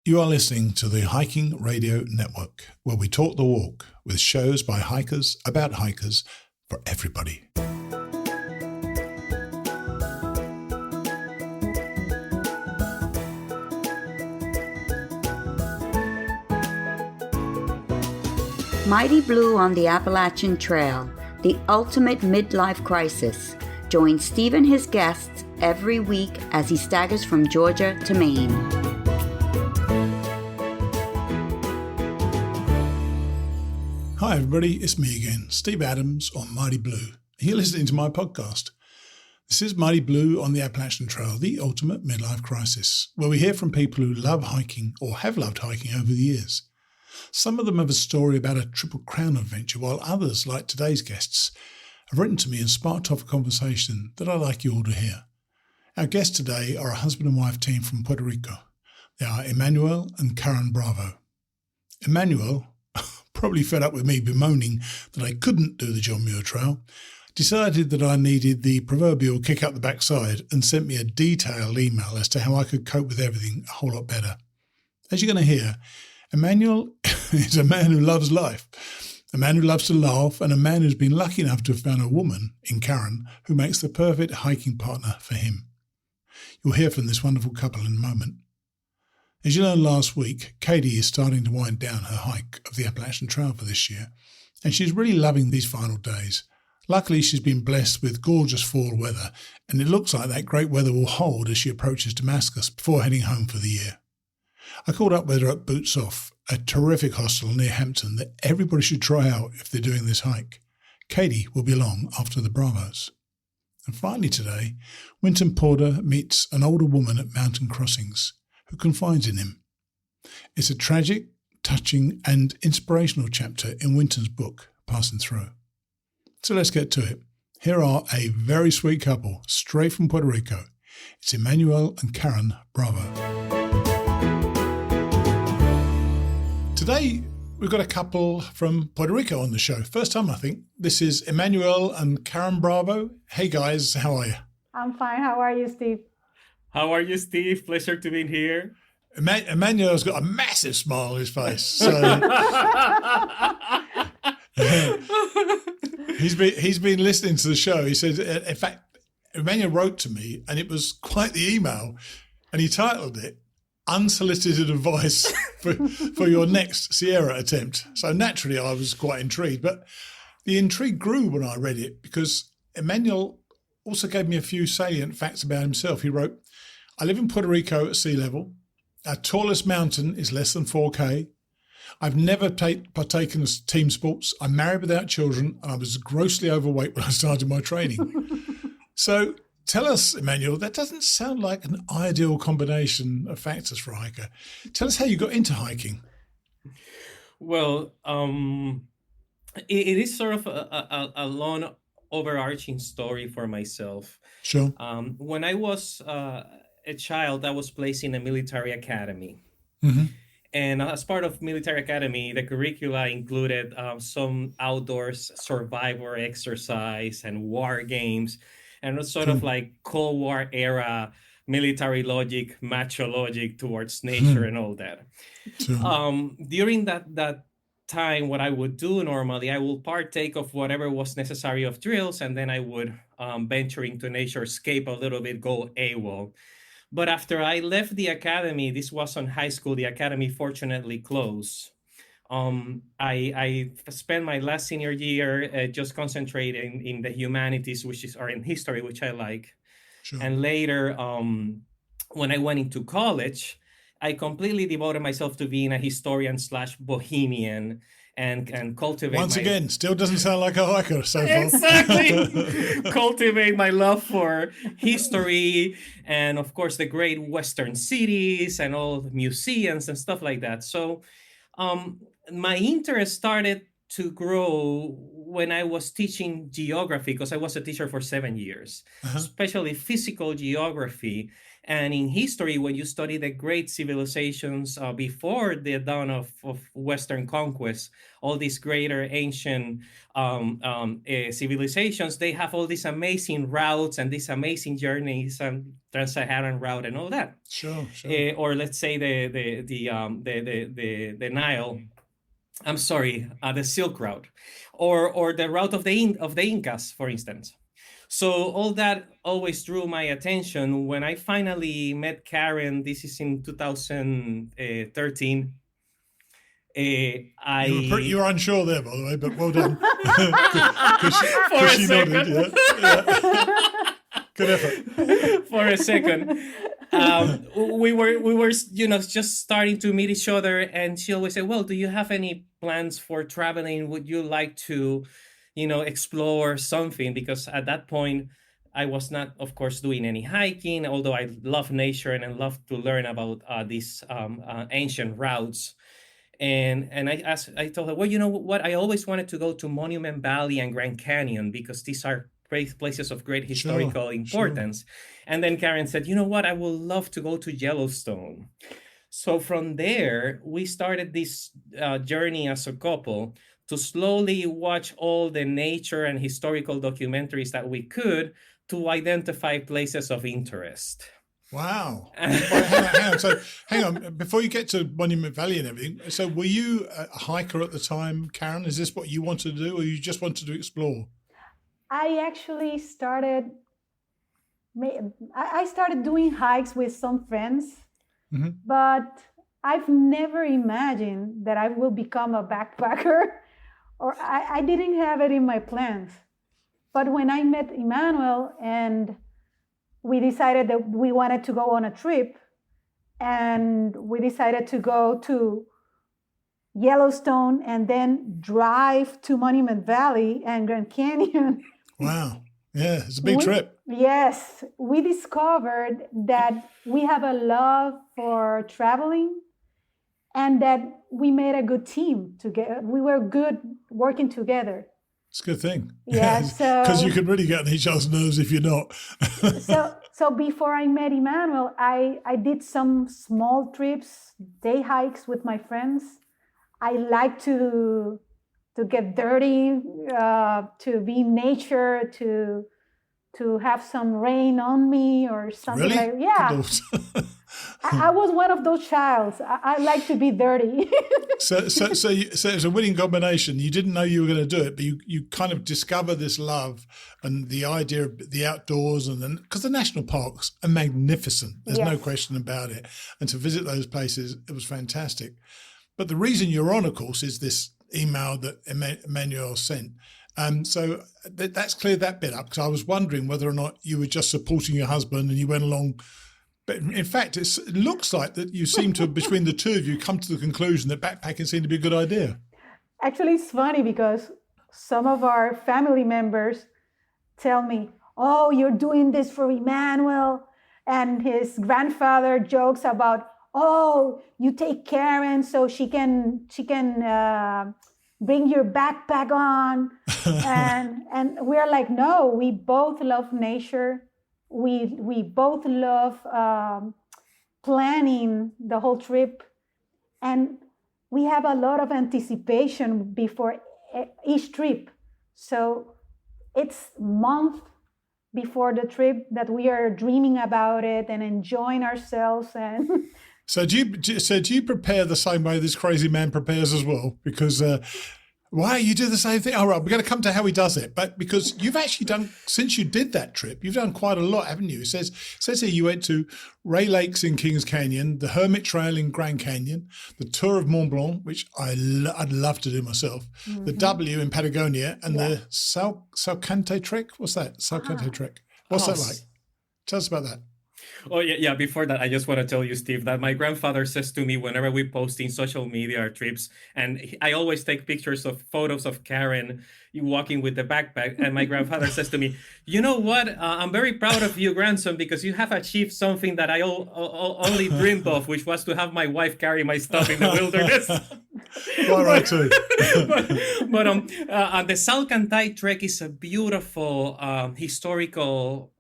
You are listening to the Hiking Radio Network, where we talk the walk with shows by hikers about hikers for everybody. Mighty Blue on the Appalachian Trail, the ultimate midlife crisis. Join Steve and his guests every week as he staggers from Georgia to Maine. Hi everybody, it's me again, Steve Adams on Mighty Blue. You're listening to my podcast. This is Mighty Blue on the Appalachian Trail, the ultimate midlife crisis, where we hear from people who love hiking or have loved hiking over the years. Some of them have a story about a Triple Crown adventure, while others, like today's guests, have written to me and sparked off a conversation that I'd like you all to hear. Our guests today are a husband and wife team from Puerto Rico. They are Emanuel and Karen Bravo. Emanuel, probably fed up with me bemoaning that I couldn't do the John Muir Trail, decided that I needed the proverbial kick up the backside and sent me a detailed email as to how I could cope with everything a whole lot better. As you're going to hear, Emanuel is a man who loves life, a man who loves to laugh, and a man who's been lucky enough to have found a woman in Karen who makes the perfect hiking partner for him. You'll hear from this wonderful couple in a moment. As you learned last week, Katie is starting to wind down her hike of the Appalachian Trail for this year, and she's really loving these final days. Luckily, she's been blessed with gorgeous fall weather, and it looks like that great weather will hold as she approaches Damascus before heading home for the year. I caught up with her at Boots Off, a terrific hostel near Hampton that everybody should try out if they're doing this hike. Katie will be along after the Bravos. And finally today, Winton Porter meets an older woman at Mountain Crossings who confides in him. It's a tragic, touching and inspirational chapter in Winton's book, Passing Through. So let's get to it. Here are a very sweet couple, straight from Puerto Rico. It's Emanuel and Karen Bravo. Today, we've got a couple from Puerto Rico on the show. First time, I think. This is Emanuel and Karen Bravo. Hey guys, how are you? I'm fine. How are you, Steve? How are you, Steve? Pleasure to be here. Emmanuel's got a massive smile on his face. So he's been listening to the show. He said, in fact, Emmanuel wrote to me, and it was quite the email, and he titled it "Unsolicited Advice for your next Sierra attempt." So naturally, I was quite intrigued, but the intrigue grew when I read it because Emmanuel also gave me a few salient facts about himself. He wrote, "I live in Puerto Rico at sea level. Our tallest mountain is less than 4K. I've never partaken of team sports. I'm married without children, and I was grossly overweight when I started my training." So tell us, Emmanuel, that doesn't sound like an ideal combination of factors for a hiker. Tell us how you got into hiking. Well, it is sort of a long overarching story for myself. Sure. When I was a child, I was placed in a military academy. Mm-hmm. And as part of military academy, the curricula included some outdoors survivor exercise and war games, and it was sort of like Cold War era military logic, macho logic towards nature and all that. Sure. During that time, what I would do normally, I will partake of whatever was necessary of drills, and then I would venture into nature, escape a little bit, go AWOL. But after I left the academy, this was in high school, the academy fortunately closed. I spent my last senior year just concentrating in the humanities, or in history, which I like. Sure. And later, when I went into college, I completely devoted myself to being a historian/bohemian and cultivate. Once again, still doesn't sound like a hiker so far. Exactly. Cultivate my love for history and, of course, the great Western cities and all the museums and stuff like that. So my interest started to grow when I was teaching geography, because I was a teacher for 7 years, especially physical geography. And in history, when you study the great civilizations before the dawn of Western conquest, all these greater ancient civilizations, they have all these amazing routes and these amazing journeys and trans-Saharan route and all that. Sure. Or let's say the Nile. I'm sorry, the Silk Route, or the route of the Incas, for instance. So all that always drew my attention. When I finally met Karen, this is in 2013. You were unsure there, by the way, but well done. For a second. Nodded, yeah. Good effort. For a second. We were just starting to meet each other, and she always said, well, do you have any plans for traveling? Would you like to explore something? Because at that point I was not, of course, doing any hiking, although I love nature and I love to learn about these ancient routes. And I told her, well, you know what? I always wanted to go to Monument Valley and Grand Canyon because these are great places of great historical importance. Sure. And then Karen said, you know what? I would love to go to Yellowstone. So from there, we started this journey as a couple to slowly watch all the nature and historical documentaries that we could to identify places of interest. Wow. Hang on. So hang on, before you get to Monument Valley and everything, so were you a hiker at the time, Karen? Is this what you wanted to do, or you just wanted to explore? I actually started doing hikes with some friends, but I've never imagined that I will become a backpacker, or I didn't have it in my plans. But when I met Emanuel and we decided that we wanted to go on a trip, and we decided to go to Yellowstone and then drive to Monument Valley and Grand Canyon. Wow. Yeah, it's a big trip. Yes. We discovered that we have a love for traveling and that we made a good team together. We were good working together. It's a good thing. Yeah, because you can really get on each other's nerves if you're not. So before I met Emanuel, I did some small trips, day hikes with my friends. I like to get dirty, to be in nature, to have some rain on me or something. Really? Yeah. I was one of those childs. I like to be dirty. So it was a winning combination. You didn't know you were going to do it, but you kind of discover this love and the idea of the outdoors, and then because the national parks are magnificent. There's no question about it. And to visit those places, it was fantastic. But the reason you're on, of course, is this email that Emanuel sent. So that's cleared that bit up, because I was wondering whether or not you were just supporting your husband and you went along. But in fact, it looks like that you seem to, between the two of you, come to the conclusion that backpacking seemed to be a good idea. Actually, it's funny because some of our family members tell me, oh, you're doing this for Emanuel. And his grandfather jokes about, oh, you take Karen so she can bring your backpack on. and we're like, no, we both love nature. We both love planning the whole trip, and we have a lot of anticipation before each trip. So it's month before the trip that we are dreaming about it and enjoying ourselves. And So do you prepare the same way this crazy man prepares as well? Because why you do the same thing? All right, we're going to come to how he does it, but because you've actually done, since you did that trip, you've done quite a lot, haven't you? It says here you went to Ray Lakes in Kings Canyon, the Hermit Trail in Grand Canyon, the Tour of Mont Blanc, which I'd love to do myself, the W in Patagonia, and the Salcante Trek. What's that? Salcante Trek. What's that like? Tell us about that. Oh, yeah. Before that, I just want to tell you, Steve, that my grandfather says to me whenever we post in social media our trips, and I always take photos of Karen walking with the backpack, and my grandfather says to me, you know what? I'm very proud of you, grandson, because you have achieved something that I only dreamed of, which was to have my wife carry my stuff in the wilderness. All right, too. but the Salcantay Trek is a beautiful historical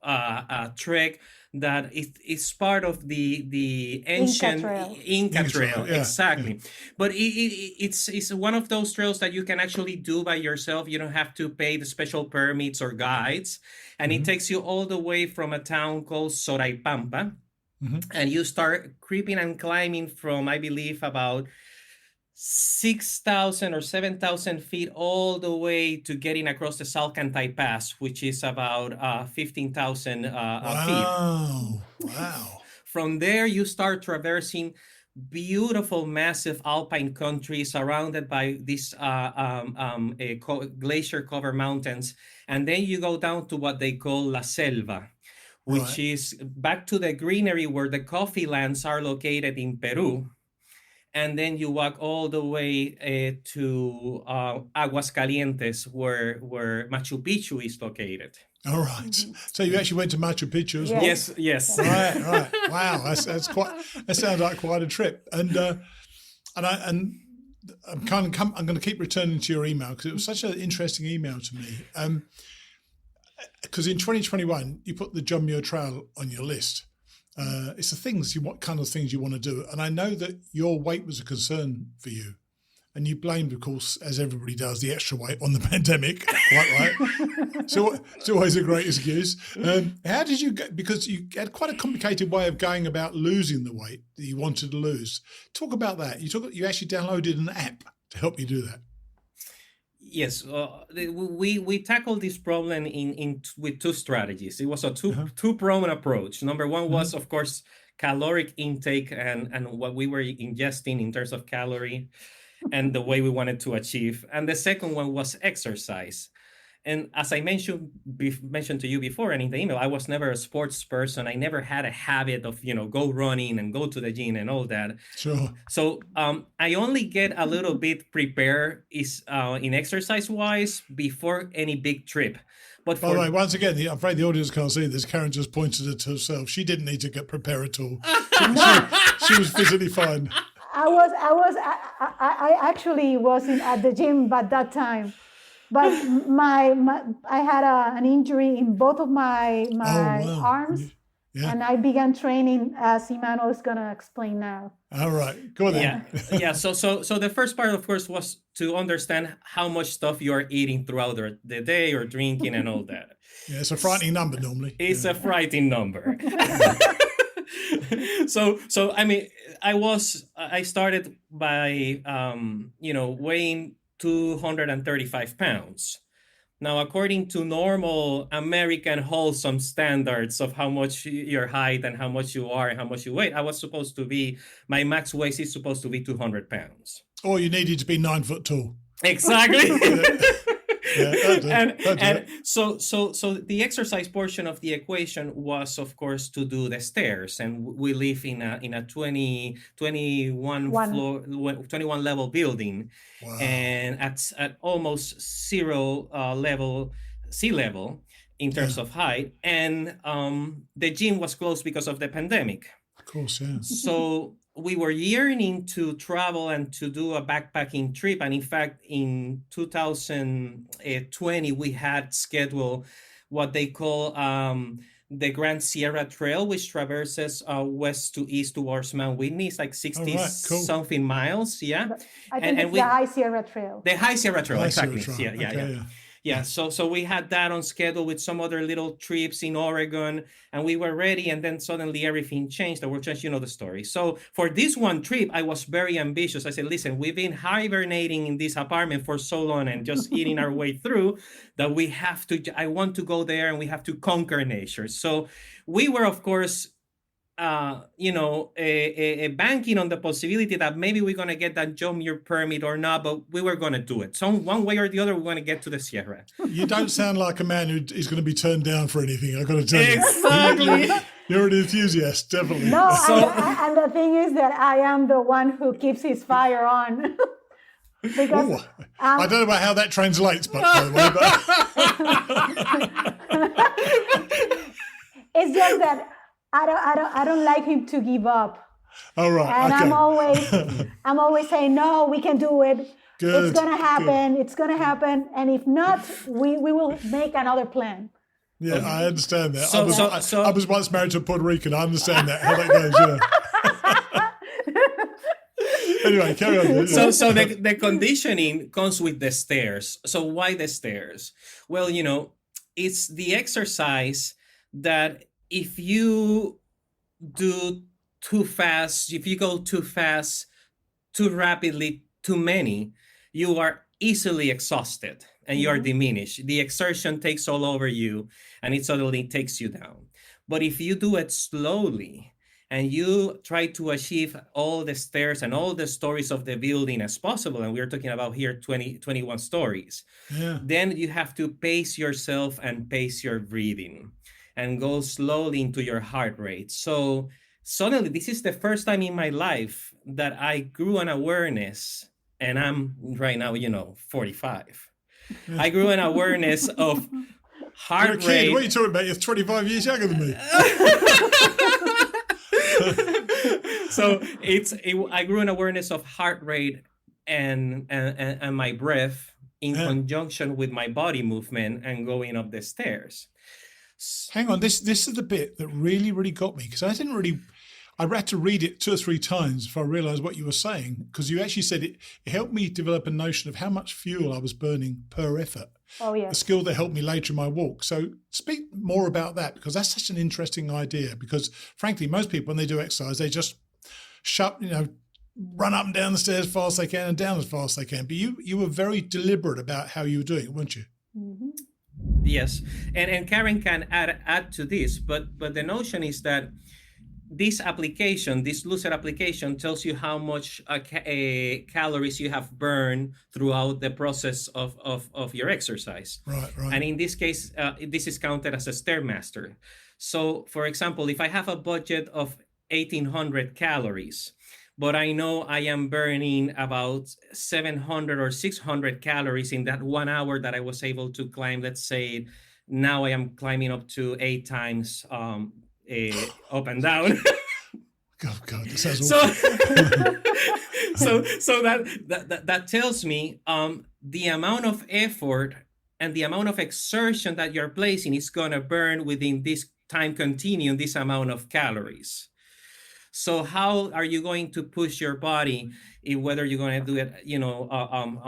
trek that it's part of the ancient Inca Trail. Yeah, exactly. yeah. But it's one of those trails that you can actually do by yourself. You don't have to pay the special permits or guides. And it takes you all the way from a town called Soraipampa. And you start creeping and climbing from, I believe, about 6,000 or 7,000 feet all the way to getting across the Salcantay Pass, which is about 15,000 feet. Wow. From there, you start traversing beautiful, massive alpine country surrounded by these glacier-covered mountains. And then you go down to what they call La Selva, which is back to the greenery where the coffee lands are located in Peru. And then you walk all the way to Aguascalientes, where Machu Picchu is located. All right. So you actually went to Machu Picchu as well? Yes. Right. Wow, that sounds like quite a trip. And I'm going to keep returning to your email because it was such an interesting email to me. Because in 2021 you put the John Muir Trail on your list. It's the things what kind of things you want to do, and I know that your weight was a concern for you, and you blamed, of course, as everybody does, the extra weight on the pandemic. Quite right. So it's always a great excuse. How did you get? Because you had quite a complicated way of going about losing the weight that you wanted to lose. Talk about that. You actually downloaded an app to help you do that. Yes, we tackled this problem with two strategies. It was a two-pronged approach. Number one was, of course, caloric intake and what we were ingesting in terms of calorie and the way we wanted to achieve. And the second one was exercise. And as I mentioned to you before and in the email, I was never a sports person. I never had a habit of, go running and go to the gym and all that. Sure. So I only get a little bit prepared in exercise-wise before any big trip. But by the way, once again, I'm afraid the audience can't see this. Karen just pointed it to herself. She didn't need to get prepared at all. She was physically fine. I actually wasn't at the gym at that time. But I had an injury in both of my arms, and I began training as Emanuel is going to explain now. All right, go on then. Yeah. So the first part, of course, was to understand how much stuff you are eating throughout the day or drinking and all that. Yeah, it's a frightening number normally. It's a frightening number. So I mean, I started by weighing 235 pounds. Now, according to normal American wholesome standards of how much your height and how much you are and how much you weigh, my max weight is supposed to be 200 pounds. Or you needed to be 9 foot tall. Exactly. So the exercise portion of the equation was, of course, to do the stairs, and we live in a 21 level building. Wow. And at almost zero sea level in terms of height, and the gym was closed because of the pandemic. Of course, yeah. So we were yearning to travel and to do a backpacking trip. And in fact, in 2020, we had scheduled what they call the Grand Sierra Trail, which traverses west to east towards Mt Whitney. It's like 60-something miles. Yeah. But I think it's the High Sierra Trail. The High Sierra Trail, exactly. Sierra Trail. Yeah. Yeah, so we had that on schedule with some other little trips in Oregon, and we were ready, and then suddenly everything changed. The story. So for this one trip, I was very ambitious. I said, listen, we've been hibernating in this apartment for so long and just eating our way through that I want to go there and we have to conquer nature. So we were, of course, banking on the possibility that maybe we're going to get that John Muir permit or not, but we were going to do it. So one way or the other, we're going to get to the Sierra. You don't sound like a man who is going to be turned down for anything, I've got to tell you. Exactly. You're an enthusiast, definitely. No, and the thing is that I am the one who keeps his fire on. Because I don't know about how that translates, but by the way, it's just that I don't like him to give up. All right. And okay. I'm always saying, no, we can do it. Good, it's gonna happen. Good. It's gonna happen. And if not, we will make another plan. Yeah, I understand that. So, I was once married to a Puerto Rican. I understand that, how that goes, yeah. Anyway, carry on. So the conditioning comes with the stairs. So why the stairs? Well, it's the exercise that if you do too fast, if you go too fast, too rapidly, too many, you are easily exhausted and you are diminished. The exertion takes all over you and it suddenly takes you down. But if you do it slowly and you try to achieve all the stairs and all the stories of the building as possible, and we're talking about here 21 stories, then you have to pace yourself and pace your breathing and go slowly into your heart rate. So suddenly, this is the first time in my life that I grew an awareness, and I'm right now, 45. I grew an awareness of heart You're a kid. rate. What are you talking about? You're 25 years younger than me. So I grew an awareness of heart rate and my breath in conjunction with my body movement and going up the stairs. Hang on, this is the bit that really, really got me, because I had to read it 2 or 3 times before I realised what you were saying, because you actually said it helped me develop a notion of how much fuel I was burning per effort. Oh, yeah. A skill that helped me later in my walk. So speak more about that, because that's such an interesting idea, because frankly, most people, when they do exercise, they just run up and down the stairs as fast as they can and down as fast as they can. But you were very deliberate about how you were doing it, weren't you? Mm-hmm. Yes, and Karen can add to this, but the notion is that this Lucid application tells you how much calories you have burned throughout the process of your exercise. Right. And in this case, this is counted as a Stairmaster. So, for example, if I have a budget of 1,800 calories, but I know I am burning about 700 or 600 calories in that 1 hour that I was able to climb. Let's say now I am climbing up to 8 times up and down. Oh God, this sounds awful. So that tells me the amount of effort and the amount of exertion that you're placing is going to burn within this time continuum, this amount of calories. So how are you going to push your body, whether you're going to do it,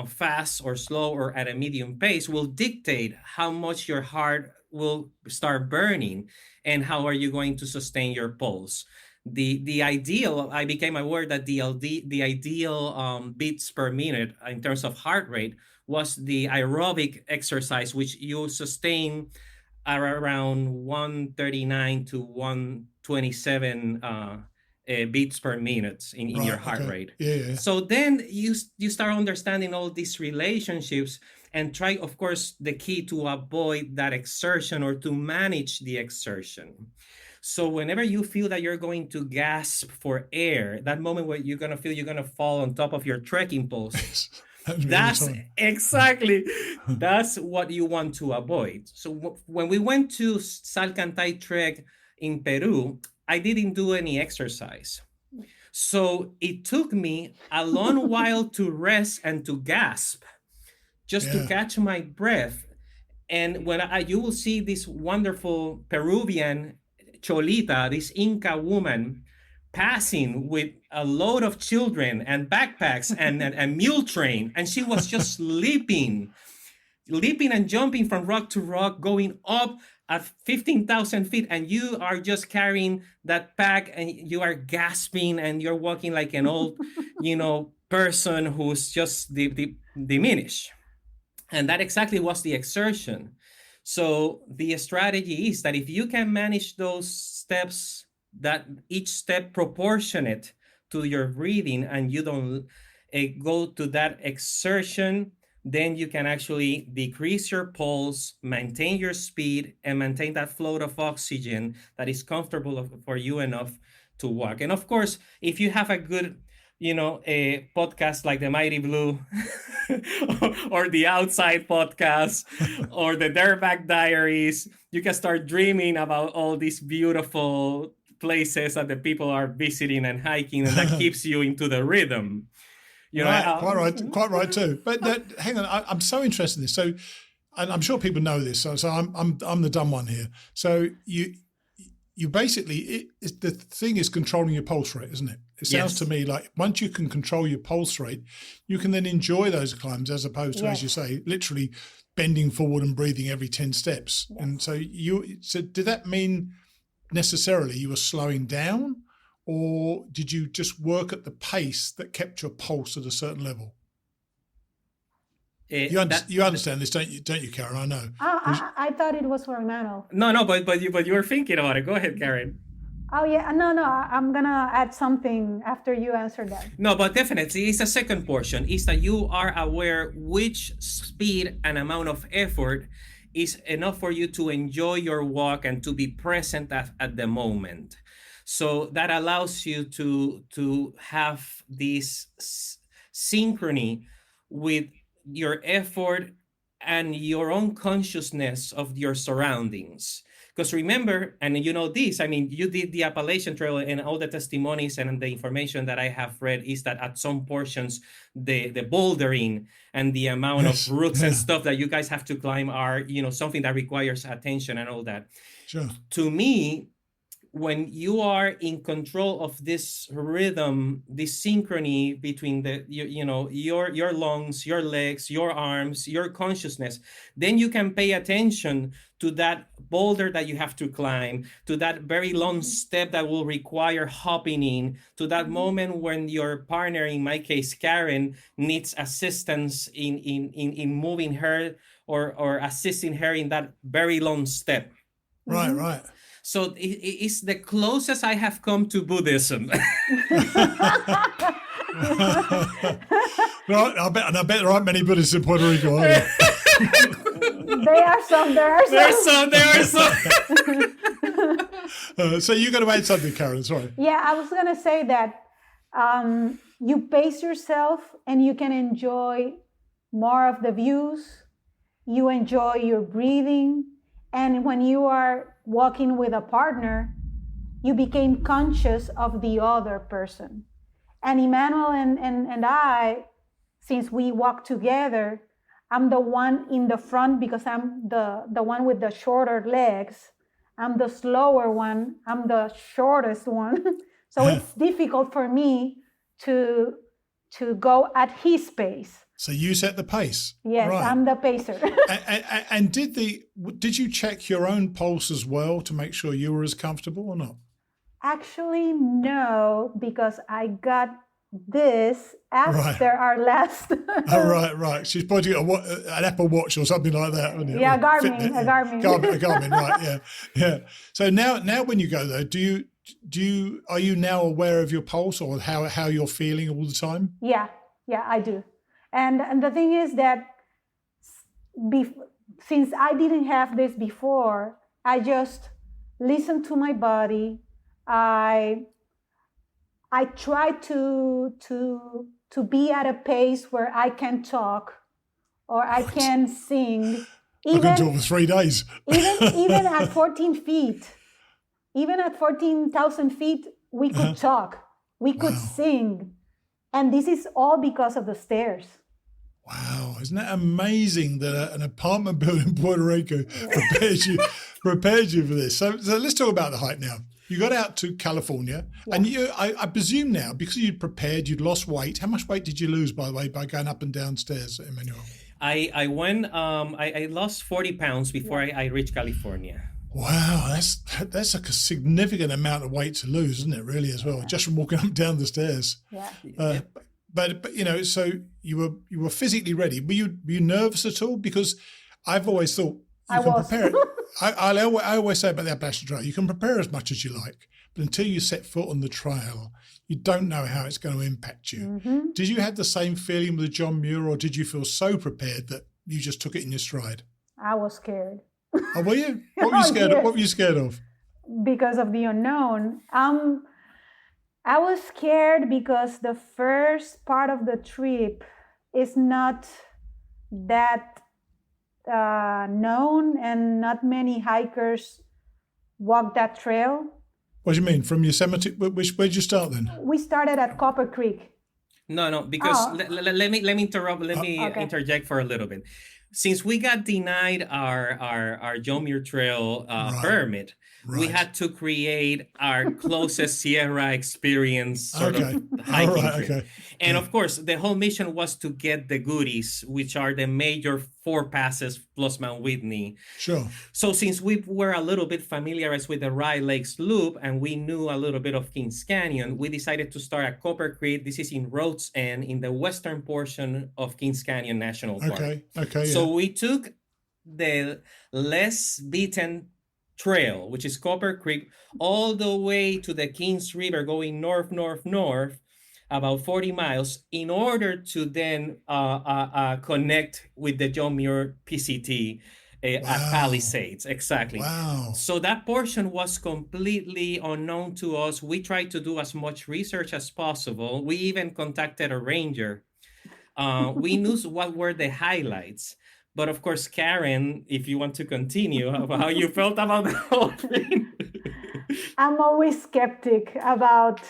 fast or slow or at a medium pace, will dictate how much your heart will start burning and how are you going to sustain your pulse. The ideal, I became aware that the ideal beats per minute in terms of heart rate was the aerobic exercise, which you sustain around 139 to 127 beats per minute in your heart rate. Yeah. So then you start understanding all these relationships and try, of course, the key to avoid that exertion or to manage the exertion. So whenever you feel that you're going to gasp for air, that moment where you're going to feel you're going to fall on top of your trekking post, that's what you want to avoid. So when we went to Salcantay Trek in Peru, I didn't do any exercise. So it took me a long while to rest and to gasp, just to catch my breath. And when you will see this wonderful Peruvian Cholita, this Inca woman, passing with a load of children and backpacks and a mule train. And she was just leaping and jumping from rock to rock, going up at 15,000 feet, and you are just carrying that pack and you are gasping and you're walking like an old, person who's just diminished. And that exactly was the exertion. So the strategy is that if you can manage those steps, that each step proportionate to your breathing, and you don't go to that exertion, then you can actually decrease your pulse, maintain your speed, and maintain that flow of oxygen that is comfortable for you enough to walk. And of course, if you have a good, a podcast like the Mighty Blue or the Outside podcast or the Dirtbag Diaries, you can start dreaming about all these beautiful places that the people are visiting and hiking, and that keeps you into the rhythm. Quite right too. But hang on, I'm so interested in this. So and I'm sure people know this, so I'm the dumb one here. So you basically, the thing is controlling your pulse rate, isn't it? It sounds to me like once you can control your pulse rate, you can then enjoy those climbs as opposed to, as you say, literally bending forward and breathing every 10 steps. Yes. And so did that mean necessarily you were slowing down, or did you just work at the pace that kept your pulse at a certain level? You understand this, don't you, Karen? I know. I thought it was for Emanuel. No, but you were thinking about it. Go ahead, Karen. Oh yeah, no. I'm gonna add something after you answer that. No, but definitely, it's a second portion. Is that you are aware which speed and amount of effort is enough for you to enjoy your walk and to be present at the moment. So that allows you to have this synchrony with your effort and your own consciousness of your surroundings. Because remember, and you know this, I mean, you did the Appalachian Trail, and all the testimonies and the information that I have read is that at some portions, the bouldering and the amount of roots and stuff that you guys have to climb are, something that requires attention and all that. Sure. To me, when you are in control of this rhythm, this synchrony between your lungs, your legs, your arms, your consciousness, then you can pay attention to that boulder that you have to climb, to that very long step that will require hopping in, to that moment when your partner, in my case, Karen, needs assistance in moving her or assisting her in that very long step. Right. So it's the closest I have come to Buddhism. Right, I bet there aren't many Buddhists in Puerto Rico, are there? There are some. So you're going to add something, Karen, sorry. Yeah, I was going to say that you pace yourself and you can enjoy more of the views. You enjoy your breathing. And when you are walking with a partner, you became conscious of the other person. And Emanuel and I, since we walk together, I'm the one in the front because I'm the one with the shorter legs. I'm the slower one. I'm the shortest one. So it's difficult for me to go at his pace. So you set the pace. Yes, right. I'm the pacer. and did you check your own pulse as well to make sure you were as comfortable or not? Actually, no, because I got this after our last. Oh, right. She's probably got an Apple Watch or something like that. Yeah, Garmin. A Garmin, right? Yeah. So now when you go though, are you now aware of your pulse or how you're feeling all the time? Yeah, I do. And the thing is that since I didn't have this before, I just listened to my body. I try to be at a pace where I can talk or I can sing. I can talk for 3 days. even at 14 feet, even at 14,000 feet, we could talk. We could sing. And this is all because of the stairs. Wow, isn't that amazing that an apartment building in Puerto Rico prepares you for this? So let's talk about the hike now. You got out to California, and I presume now, because you'd prepared, you'd lost weight. How much weight did you lose, by the way, by going up and down stairs, Emanuel? I went. I lost 40 pounds before I reached California. Wow, that's like a significant amount of weight to lose, isn't it? Really, as well, just from walking up and down the stairs. Yeah. But so you were physically ready. Were you nervous at all? Because I've always thought you can prepare. I always say about the Appalachian Trail, you can prepare as much as you like, but until you set foot on the trail, you don't know how it's going to impact you. Mm-hmm. Did you have the same feeling with John Muir, or did you feel so prepared that you just took it in your stride? I was scared. Oh, were you? What were you scared of? What were you scared of? Because of the unknown. I was scared because the first part of the trip is not that known, and not many hikers walk that trail. What do you mean? From Yosemite? Where'd you start then? We started at Copper Creek. No, because let me interrupt. Let me interject for a little bit. since we got denied our John Muir Trail permit, we had to create our closest Sierra experience sort of hiking trip. Okay. And of course, the whole mission was to get the goodies, which are the major 4 passes plus Mt Whitney. Sure. So since we were a little bit familiarized with the Rye Lakes Loop and we knew a little bit of Kings Canyon, we decided to start at Copper Creek. This is in Rhodes End in the western portion of Kings Canyon National Park. Okay. So we took the less beaten trail, which is Copper Creek, all the way to the Kings River, going north, about 40 miles, in order to then connect with the John Muir PCT at Palisades. Exactly. Wow. So that portion was completely unknown to us. We tried to do as much research as possible. We even contacted a ranger. We knew what were the highlights. But of course, Karen, if you want to continue, how you felt about the whole thing. I'm always skeptic about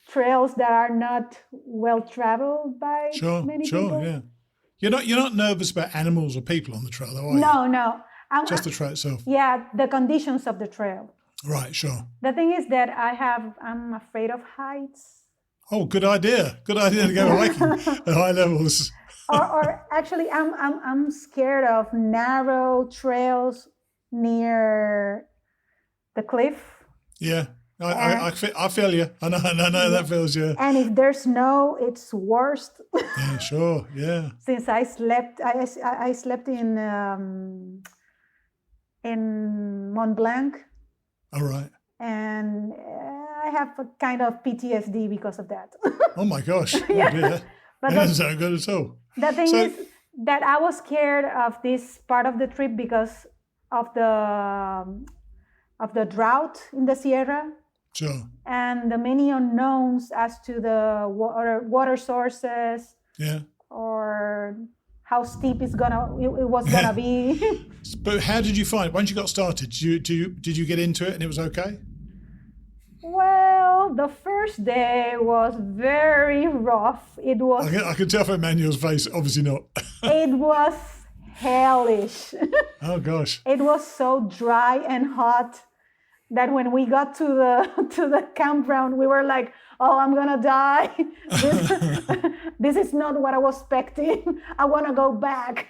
trails that are not well traveled by many people. Sure, yeah. You're not nervous about animals or people on the trail, though, are you? No. Just the trail itself. Yeah, the conditions of the trail. Right, sure. The thing is that I'm afraid of heights. Oh, good idea. Good idea to go hiking at high levels. or actually, I'm scared of narrow trails near the cliff. Yeah, I feel you. I know that feels you. And if there's snow, it's worst. Yeah, sure. Yeah. Since I slept in Mont Blanc. All right. And I have a kind of PTSD because of that. Oh my gosh! Yeah. Oh dear. That doesn't sound good at all. The thing is that I was scared of this part of the trip because of the drought in the Sierra. Sure. And the many unknowns as to the water sources. Yeah. Or how steep it was gonna be. But how did you find it? Once you got started, did you get into it and it was okay? Well, the first day was very rough. It was. I can tell from Emmanuel's face. Obviously not. It was hellish. Oh gosh. It was so dry and hot that when we got to the campground, we were like, "Oh, I'm gonna die. This is not what I was expecting. I want to go back."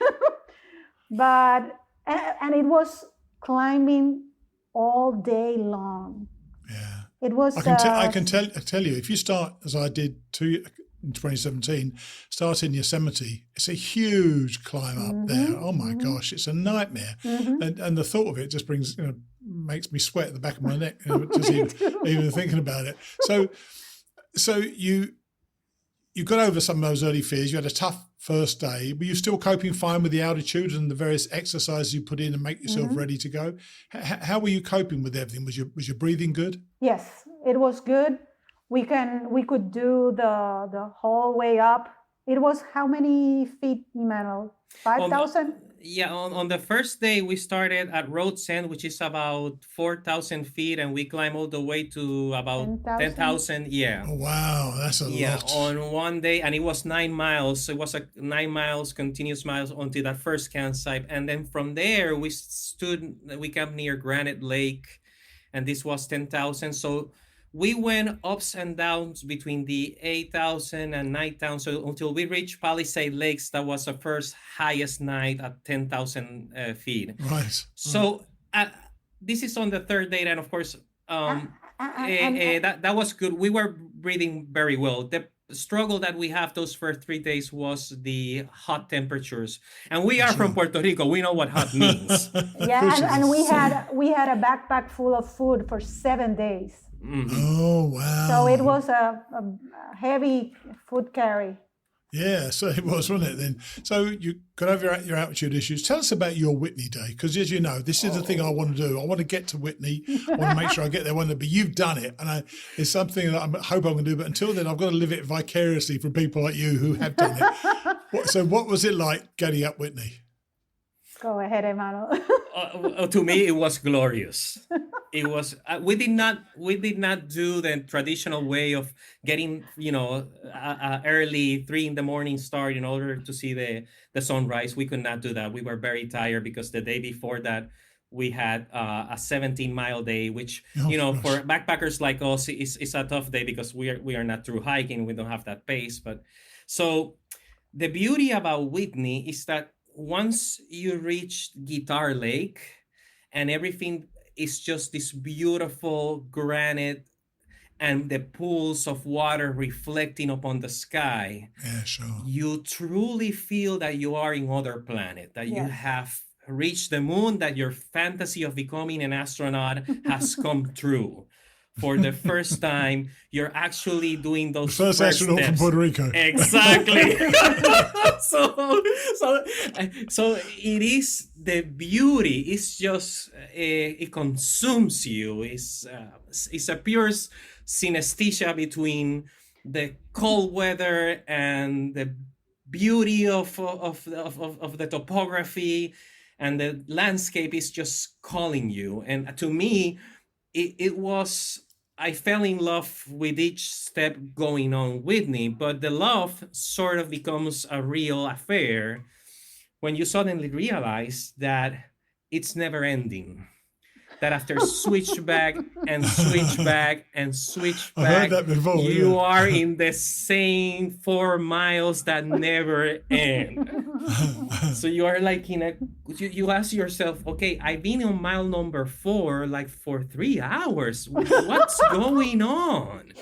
And it was climbing all day long. Yeah. It was. I can tell you, if you start as I did in 2017, start in Yosemite, it's a huge climb up there. Oh my gosh, it's a nightmare. And the thought of it just makes me sweat at the back of my neck, just even thinking about it. So you got over some of those early fears. You had a tough first day, but you're still coping fine with the altitude and the various exercises you put in and make yourself ready to go. How were you coping with everything? Was your breathing good? Yes, it was good. We could do the whole way up. It was how many feet, Emanuel? 5,000? Yeah, on the first day, we started at Rhodes End, which is about 4,000 feet, and we climbed all the way to about 10,000. Yeah. Oh, wow, that's a lot. Yeah, on one day, and it was 9 miles. So it was 9 miles, continuous miles until that first campsite. And then from there, we camped near Granite Lake, and this was 10,000. So we went ups and downs between the 8,000 and 9,000. So until we reached Palisade Lakes, that was the first highest night at 10,000 feet. Right. So this is on the third day. And of course, that was good. We were breathing very well. The struggle that we have those first 3 days was the hot temperatures. And we are from Puerto Rico. We know what hot means. Yeah, and we had a backpack full of food for 7 days. Mm-hmm. Oh, wow. So it was a heavy food carry. Yeah, so it was, wasn't it then? So you got over your altitude issues. Tell us about your Whitney day, because as you know, this is the thing I want to do. I want to get to Whitney. I want to make sure I get there one day, but you've done it. And it's something that I hope I'm going to do. But until then, I've got to live it vicariously from people like you who have done it. So what was it like getting up Whitney? Go ahead, Emanuel. To me, it was glorious. It was. We did not do the traditional way of getting, early 3 a.m. start in order to see the sunrise. We could not do that. We were very tired because the day before that we had a 17-mile day, which for backpackers like us is a tough day because we are not through hiking. We don't have that pace. But so the beauty about Whitney is that once you reach Guitar Lake and everything is just this beautiful granite and the pools of water reflecting upon the sky, you truly feel that you are in other planet, that you have reached the moon, that your fantasy of becoming an astronaut has come true. For the first time, you're actually doing those first astronaut steps. from Puerto Rico. Exactly. so it is the beauty. It's just it consumes you. It's a pure synesthesia between the cold weather and the beauty of the topography, and the landscape is just calling you. And to me, it was, I fell in love with each step going on Whitney, but the love sort of becomes a real affair when you suddenly realize that it's never ending. That after switchback and switchback and switchback, I heard that before, you are in the same 4 miles that never end. So you are like you ask yourself, okay, I've been on mile number 4 like for 3 hours. What's going on?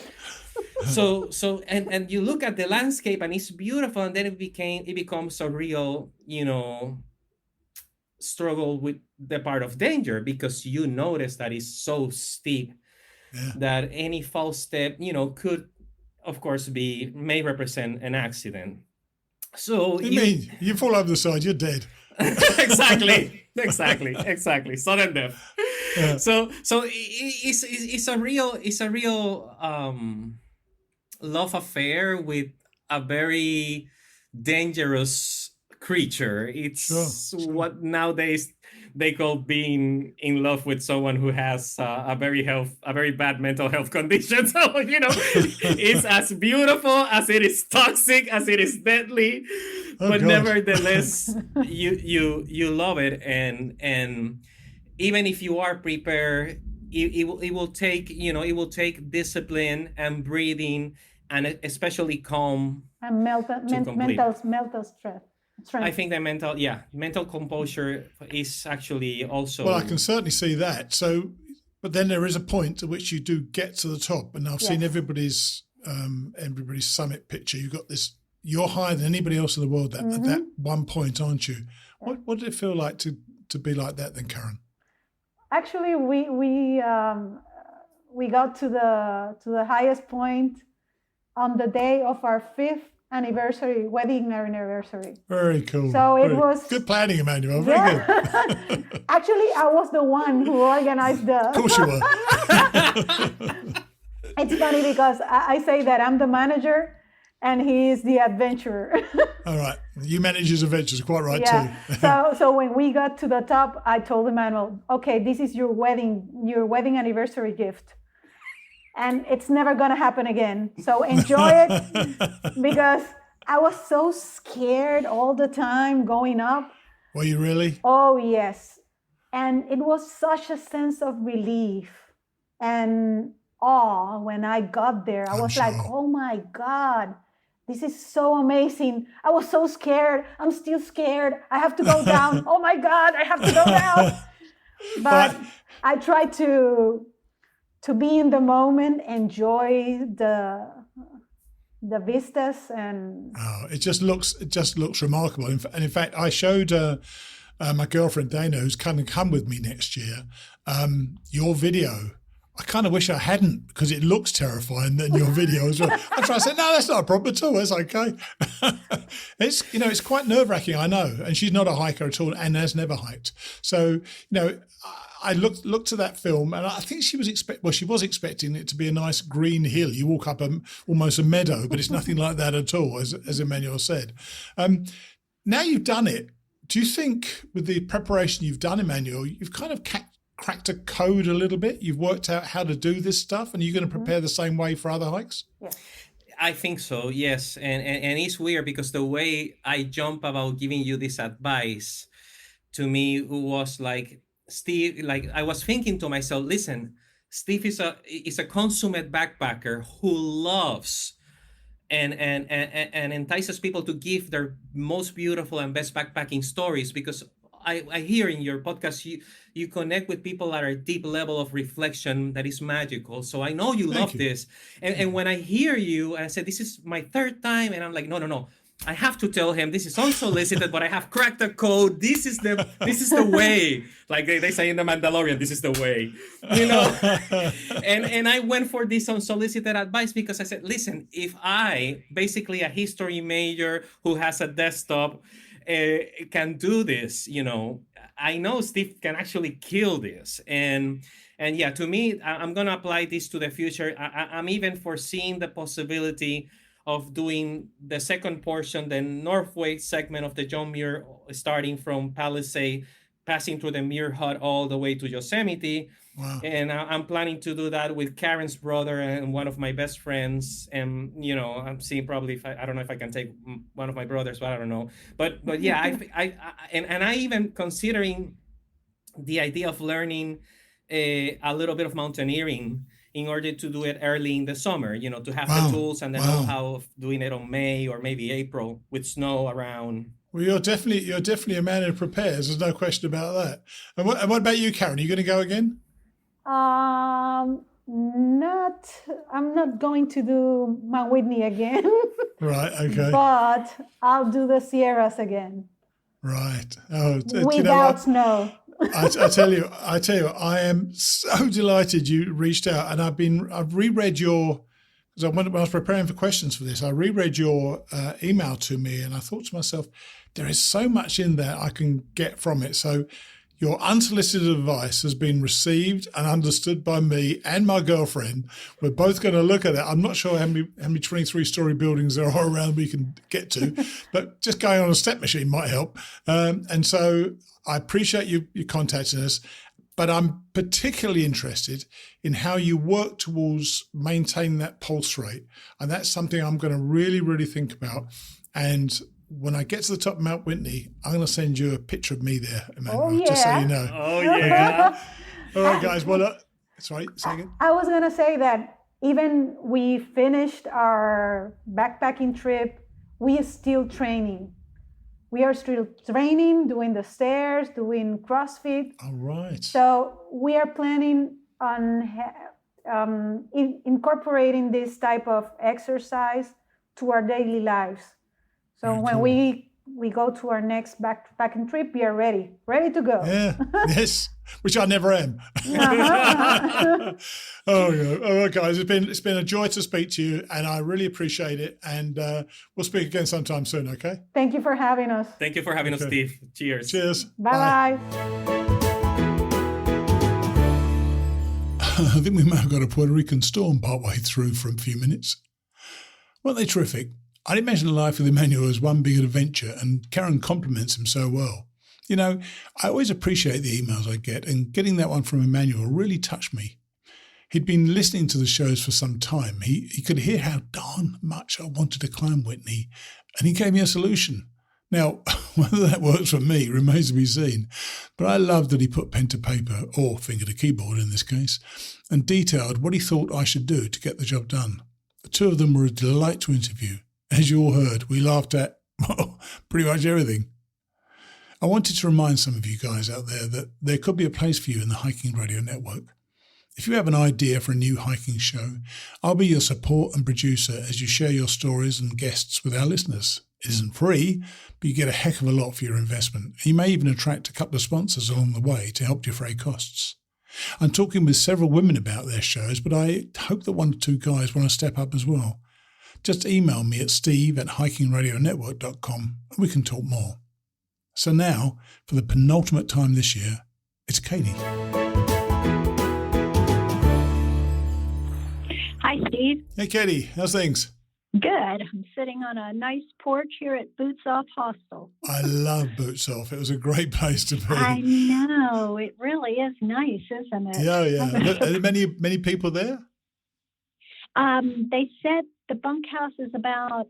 So and you look at the landscape and it's beautiful, and then it becomes a real, struggle with the part of danger, because you notice that it's so steep that any false step, could, of course, may represent an accident. So you fall over the side, you're dead. Exactly. Sudden death. Yeah. So it's a real love affair with a very dangerous creature. It's what nowadays they call being in love with someone who has a very bad mental health condition. So it's as beautiful as it is toxic, as it is deadly, but nevertheless you love it, and even if you are prepared, it will take discipline and breathing, and especially calm and mental strength. I think that mental composure is actually also... Well, I can certainly see that. So, but then there is a point at which you do get to the top, and I've seen everybody's summit picture. You've got this, you're higher than anybody else in the world at that one point, aren't you? What did it feel like to be like that then, Karen? Actually, we got to the highest point on the day of our 5th wedding anniversary. Very cool. So it was good planning, Emanuel. Very good. Actually, I was the one who organized the... Of course you were. It's funny because I say that I'm the manager and he is the adventurer. All right. You manage his adventures, quite right too. So when we got to the top, I told Emanuel, okay, this is your wedding anniversary gift. And it's never going to happen again. So enjoy it, because I was so scared all the time going up. Were you really? Oh, yes. And it was such a sense of relief and awe when I got there. I was like, oh my God, this is so amazing. I was so scared. I'm still scared. I have to go down. Oh my God, I have to go down. But I tried to be in the moment, enjoy the vistas, and it just looks remarkable. And in fact, I showed my girlfriend Dana, who's going to come with me next year, your video. I kind of wish I hadn't, because it looks terrifying than your video as well. I tried to say, no, that's not a problem at all. That's okay. It's quite nerve-wracking, I know. And she's not a hiker at all and has never hiked. So, I looked to that film, and I think she was expecting it to be a nice green hill. You walk up almost a meadow, but it's nothing like that at all, as Emanuel said. Now you've done it, Do you think with the preparation you've done, Emanuel, you've kind of cracked a code a little bit? You've worked out how to do this stuff, and you're going to prepare the same way for other hikes? Yeah. I think so, yes. And it's weird because the way I jump about giving you this advice to me was like, Steve, like I was thinking to myself, listen, Steve is a consummate backpacker who loves and entices people to give their most beautiful and best backpacking stories, because I hear in your podcast you connect with people at a deep level of reflection that is magical. So I know you love this. And when I hear you, and I said, this is my third time, and I'm like, no. I have to tell him this is unsolicited, but I have cracked the code. This is the way. Like they say in The Mandalorian, this is the way. You know? and I went for this unsolicited advice because I said, listen, if I, basically a history major who has a desktop, can do this, you know, I know Steve can actually kill this. And yeah, to me, I'm going to apply this to the future. I'm even foreseeing the possibility of doing the second portion, the Northway segment of the John Muir, starting from Palisade, passing through the Muir Hut all the way to Yosemite. Wow. And I'm planning to do that with Karen's brother and one of my best friends. And, you know, I'm seeing probably if I don't know if I can take one of my brothers, but I don't know. But yeah, I even considering the idea of learning a little bit of mountaineering in order to do it early in the summer, you know, to have the tools and the know-how of doing it on May or maybe April with snow around. Well, you're definitely a man who prepares. There's no question about that. And what about you, Karen? Are you going to go again? I'm not going to do Mt Whitney again. Right. Okay. But I'll do the Sierras again. Right. Oh, without snow. I tell you, I am so delighted you reached out, and I've reread your, because when I was preparing for questions for this, I reread your email to me, and I thought to myself, there is so much in there I can get from it. So your unsolicited advice has been received and understood by me and my girlfriend. We're both going to look at it. I'm not sure how many 23-story buildings there are around we can get to, but just going on a step machine might help. And so I appreciate you contacting us, but I'm particularly interested in how you work towards maintaining that pulse rate. And that's something I'm going to really, really think about. And when I get to the top of Mt Whitney, I'm going to send you a picture of me there, Emanuel, just so you know. Oh, yeah. All right, guys. Well, sorry, say again. I was going to say that even we finished our backpacking trip, we are still training. We are still training, doing the stairs, doing CrossFit. All right. So we are planning on incorporating this type of exercise to our daily lives. So when we go to our next backpacking trip, we are ready to go. Yeah, yes, which I never am. Oh, yeah. All right, guys, it's been a joy to speak to you, and I really appreciate it. And we'll speak again sometime soon, okay? Thank you for having us. Thank you for having us, Steve. Cheers. Cheers. Bye-bye. I think we may have got a Puerto Rican storm partway through for a few minutes. Weren't they terrific? I'd imagine life with Emanuel as one big adventure, and Karen compliments him so well. You know, I always appreciate the emails I get, and getting that one from Emanuel really touched me. He'd been listening to the shows for some time. He could hear how darn much I wanted to climb Whitney, and he gave me a solution. Now, whether that works for me remains to be seen, but I love that he put pen to paper, or finger to keyboard in this case, and detailed what he thought I should do to get the job done. The two of them were a delight to interview. As you all heard, we laughed at, well, pretty much everything. I wanted to remind some of you guys out there that there could be a place for you in the Hiking Radio Network. If you have an idea for a new hiking show, I'll be your support and producer as you share your stories and guests with our listeners. It isn't free, but you get a heck of a lot for your investment. You may even attract a couple of sponsors along the way to help defray costs. I'm talking with several women about their shows, but I hope that one or two guys want to step up as well. Just email me at steve@hikingradionetwork.com and we can talk more. So now, for the penultimate time this year, it's Katie. Hi, Steve. Hey, Katie. How's things? Good. I'm sitting on a nice porch here at Boots Off Hostel. I love Boots Off. It was a great place to be. I know. It really is nice, isn't it? Yeah, yeah. Are there many people there? They said the bunkhouse is about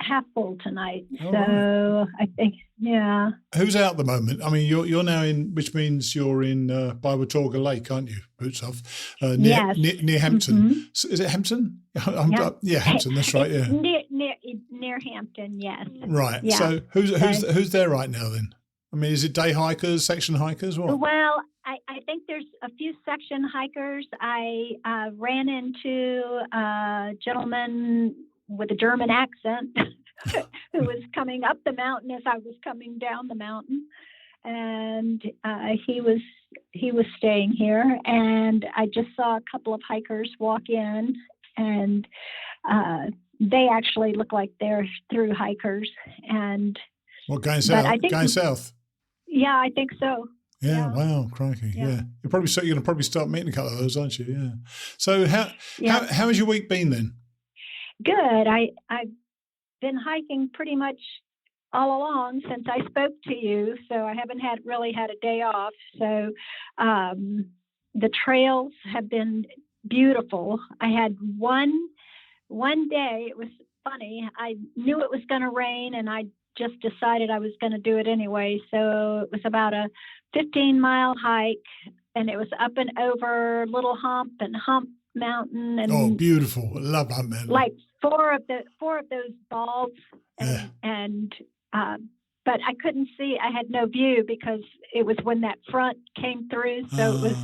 half full tonight. Oh, so right. I think, yeah. Who's out at the moment? I mean, you're now in, which means you're in by Watauga Lake, aren't you? Boots Off, Yes. near Hampton. Mm-hmm. So is it Hampton? Yeah. Yeah, Hampton. That's right. Yeah, Near Hampton. Yes. right. Yeah. So who's there right now then? I mean, is it day hikers, section hikers? What? Well, I think there's a few section hikers. I ran into a gentleman with a German accent who was coming up the mountain as I was coming down the mountain, and he was staying here. And I just saw a couple of hikers walk in, and they actually look like they're through hikers. And What, going south? Going south? Yeah, I think so. Yeah, wow, crikey, yeah. You're going to probably start meeting a couple of those, aren't you? Yeah. So how has your week been then? Good. I've been hiking pretty much all along since I spoke to you, so I haven't really had a day off. So the trails have been beautiful. I had one day. It was funny. I knew it was going to rain, and I just decided I was going to do it anyway. So it was about a 15-mile hike, and it was up and over Little Hump and Hump Mountain. And oh, beautiful! I love Hump Mountain. Like four of those balls, and but I couldn't see. I had no view because it was when that front came through. So it was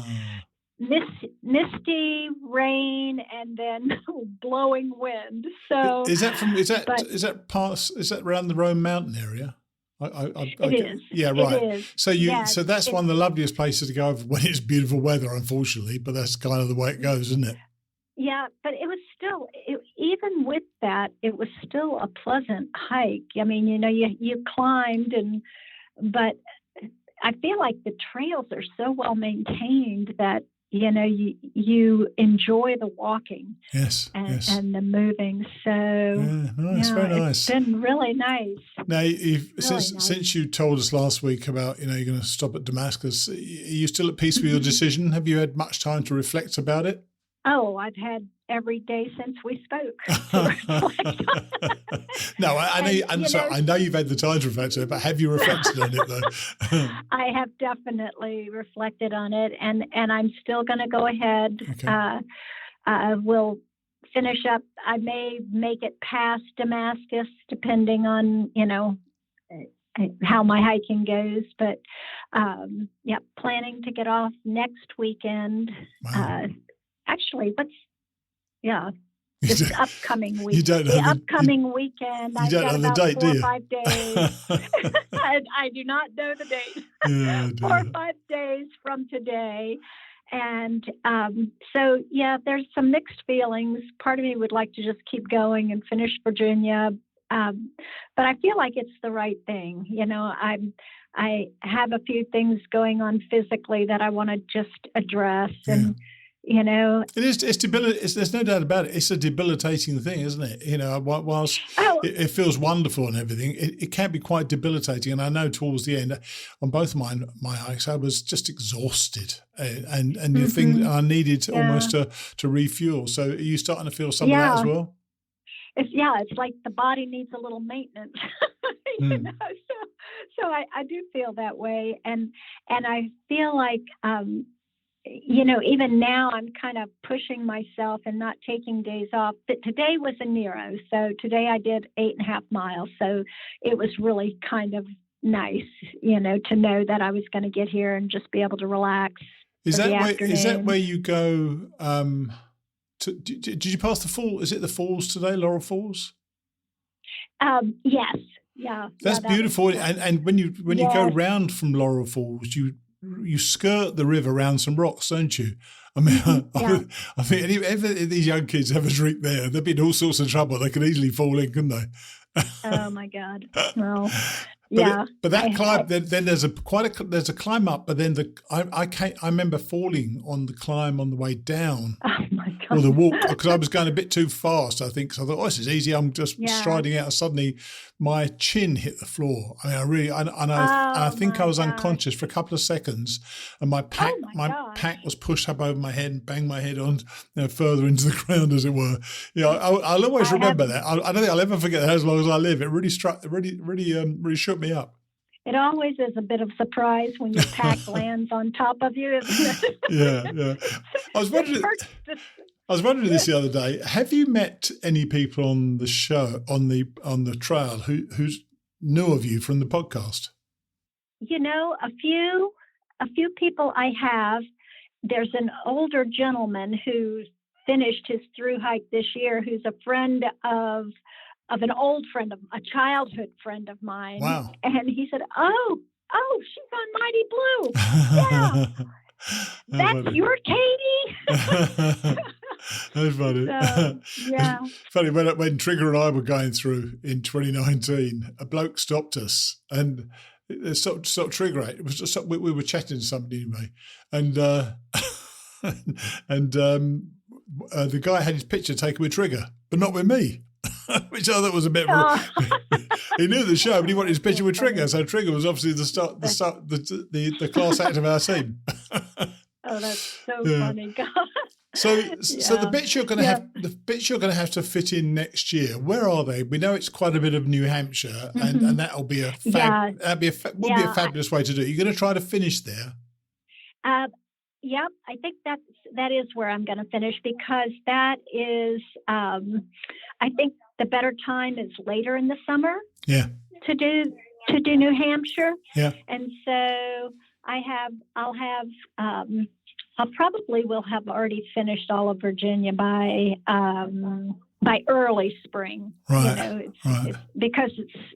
misty rain and then blowing wind. So is that around the Rome Mountain area? It is. Yeah, right. It is. So that's one of the loveliest places to go over when it's beautiful weather, unfortunately. But that's kind of the way it goes, isn't it? Yeah, but it was still, even with that, it was still a pleasant hike. I mean, you climbed, but I feel like the trails are so well maintained that you enjoy the walking. Yes, and the moving. So very nice. It's been really nice. Now, since you told us last week about you're going to stop at Damascus, are you still at peace with your decision? Have you had much time to reflect about it? Oh, I've had every day since we spoke. No, I know you've had the time to reflect on it, but have you reflected on it though? I have definitely reflected on it, and I'm still going to go ahead. Okay. We'll finish up. I may make it past Damascus, depending on how my hiking goes. But planning to get off next weekend. Wow. Actually, this upcoming week. You don't know upcoming weekend. You don't know the date, do you? 4 or 5 days. I do not know the date. Yeah, 4 or 5 days from today. And so, there's some mixed feelings. Part of me would like to just keep going and finish Virginia. But I feel like it's the right thing. I have a few things going on physically that I want to just address. And it is. It's debilitating. There's no doubt about it. It's a debilitating thing, isn't it? Whilst it feels wonderful and everything, it can be quite debilitating. And I know towards the end, on both my hikes, I was just exhausted, and the thing I needed almost to refuel. So are you starting to feel some of that as well? It's like the body needs a little maintenance. So I do feel that way, and I feel like. Even now I'm kind of pushing myself and not taking days off. But today was a Nero. So today I did 8.5 miles. So it was really kind of nice, to know that I was going to get here and just be able to relax. Is that where you go? Did you pass the fall? Is it the falls today, Laurel Falls? Yes. Yeah. That's beautiful. And when you go round from Laurel Falls, you skirt the river around some rocks, don't you? I mean, I think if these young kids have a drink there, they'd be in all sorts of trouble. They could easily fall in, couldn't they? Oh my God! Well, but that climb, then there's a climb up, but then I remember falling on the climb on the way down. Oh my or the walk, because I was going a bit too fast, I think. So I thought, this is easy. I'm just striding out. And suddenly my chin hit the floor. I mean, I think I was unconscious for a couple of seconds, and my pack was pushed up over my head and banged my head on further into the ground, as it were. I'll always remember that. I don't think I'll ever forget that as long as I live. It really shook me up. It always is a bit of surprise when your pack lands on top of you, isn't it? Yeah. I was wondering this the other day. Have you met any people on the show, on the trail, who knew of you from the podcast? A few people I have. There's an older gentleman who finished his through hike this year, who's a friend of an old friend of a childhood friend of mine. Wow. And he said, oh, she's on Mighty Blue. Yeah. That's funny. your Katie. That's funny. Yeah. Funny, when Trigger and I were going through in 2019, a bloke stopped us and stopped Trigger. It was just, we were chatting to somebody anyway. And the guy had his picture taken with Trigger, but not with me. Which I thought was a bit. He knew the show, but he wanted his picture with Trigger. So Trigger was obviously the class act of our team. Oh, that's so funny, God. So the bits you're going to have to fit in next year. Where are they? We know it's quite a bit of New Hampshire, and that'll be a fabulous way to do it. You're going to try to finish there. Yep, I think that is where I'm going to finish, because that is, I think the better time is later in the summer. Yeah. To do New Hampshire. Yeah. And so I'll probably will have already finished all of Virginia by early spring. Right. It's because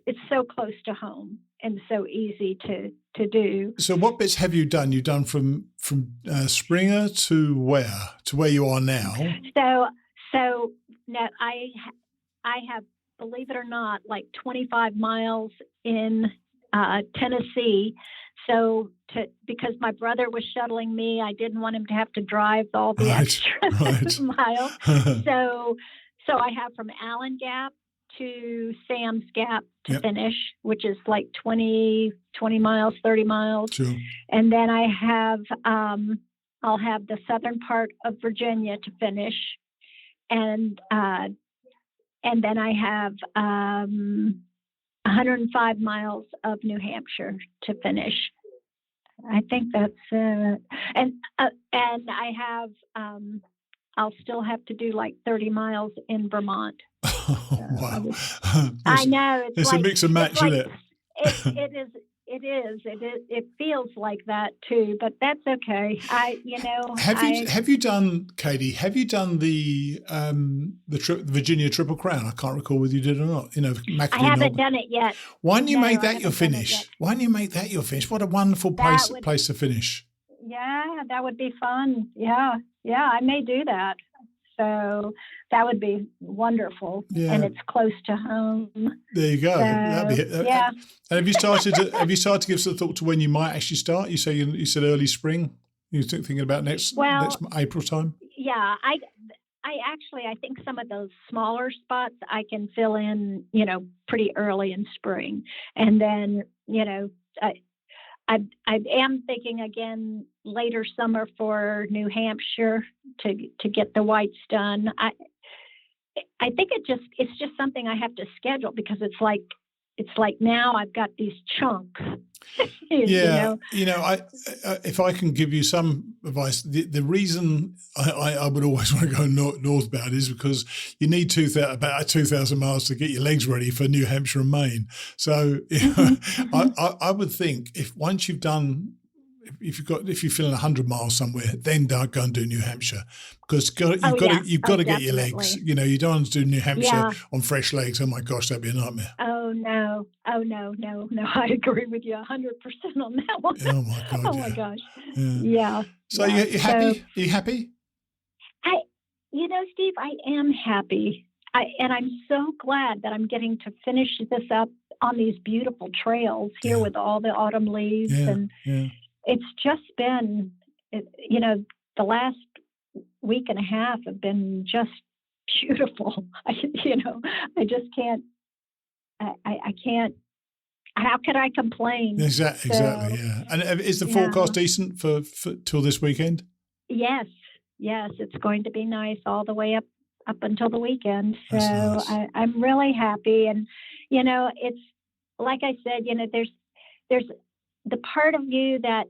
it's so close to home and so easy to do. So what bits have you done? You've done from Springer to where you are now? So no, I have, believe it or not, like 25 miles in Tennessee. So because my brother was shuttling me, I didn't want him to have to drive all the extra miles. So I have from Allen Gap to Sam's Gap to finish, which is like 20 miles, 30 miles. Sure. And then I have, I'll have the southern part of Virginia to finish. And then I have 105 miles of New Hampshire to finish. I think that's it. And I have, I'll still have to do like 30 miles in Vermont. Wow. I know. It's like a mix and match, isn't it? It is. It feels like that too, but that's okay. Have you done, Katie? Have you done the Virginia Triple Crown? I can't recall whether you did or not. I haven't done it yet. Why don't you make that your finish? Why don't you make that your finish? What a wonderful place to finish. Yeah, that would be fun. Yeah, I may do that. So that would be wonderful, and it's close to home. There you go. So, that'd be it. Yeah. And have you started to give some thought to when you might actually start? You said early spring. You're thinking about next April time. Yeah, I think some of those smaller spots I can fill in, pretty early in spring, and then I am thinking again later summer for New Hampshire to get the whites done. I think it's just something I have to schedule, because it's like now I've got these chunks. If I can give you some advice, the reason I would always want to go northbound is because you need about 2,000 miles to get your legs ready for New Hampshire and Maine. So I would think once you've done, if you're feeling 100 miles somewhere, then don't go and do New Hampshire, because you've got to get your legs. You don't want to do New Hampshire on fresh legs. Oh my gosh, that'd be a nightmare. Oh no! I agree with you 100% on that one. Oh my god! Oh my gosh! Yeah. So you're happy? Are you happy? Steve, I am happy. And I'm so glad that I'm getting to finish this up on these beautiful trails here with all the autumn leaves. It's just been, the last week and a half have been just beautiful. I just can't. I can't. How could I complain? Exactly. Yeah. And is the forecast decent for till this weekend? Yes. It's going to be nice all the way up until the weekend. So nice. I'm really happy, and it's like I said. There's the part of you that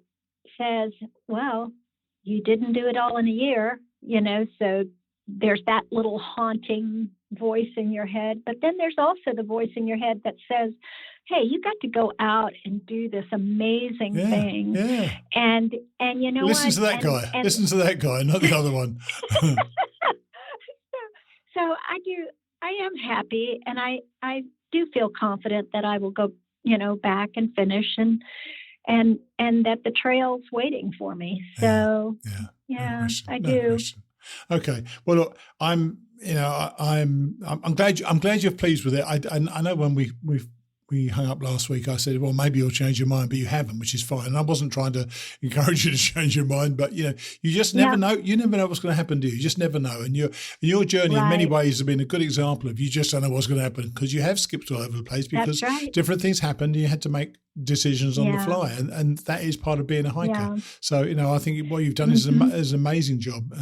says, well, you didn't do it all in a year, so there's that little haunting voice in your head. But then there's also the voice in your head that says, hey, you got to go out and do this amazing thing. Yeah. And Listen to that guy. Listen to that guy, not the other one. So I am happy, and I do feel confident that I will go, back and finish and that the trail's waiting for me. So I do. Question. Okay. Well, look, I'm glad you're pleased with it. I know when we hung up last week, I said, well, maybe you'll change your mind, but you haven't, which is fine. And I wasn't trying to encourage you to change your mind, but you just never know. You never know what's going to happen to you. You just never know. And your journey in many ways has been a good example of you just don't know what's going to happen, because you have skipped all over the place because different things happened and you had to make decisions on the fly. And that is part of being a hiker. Yeah. So, I think what you've done is an amazing job.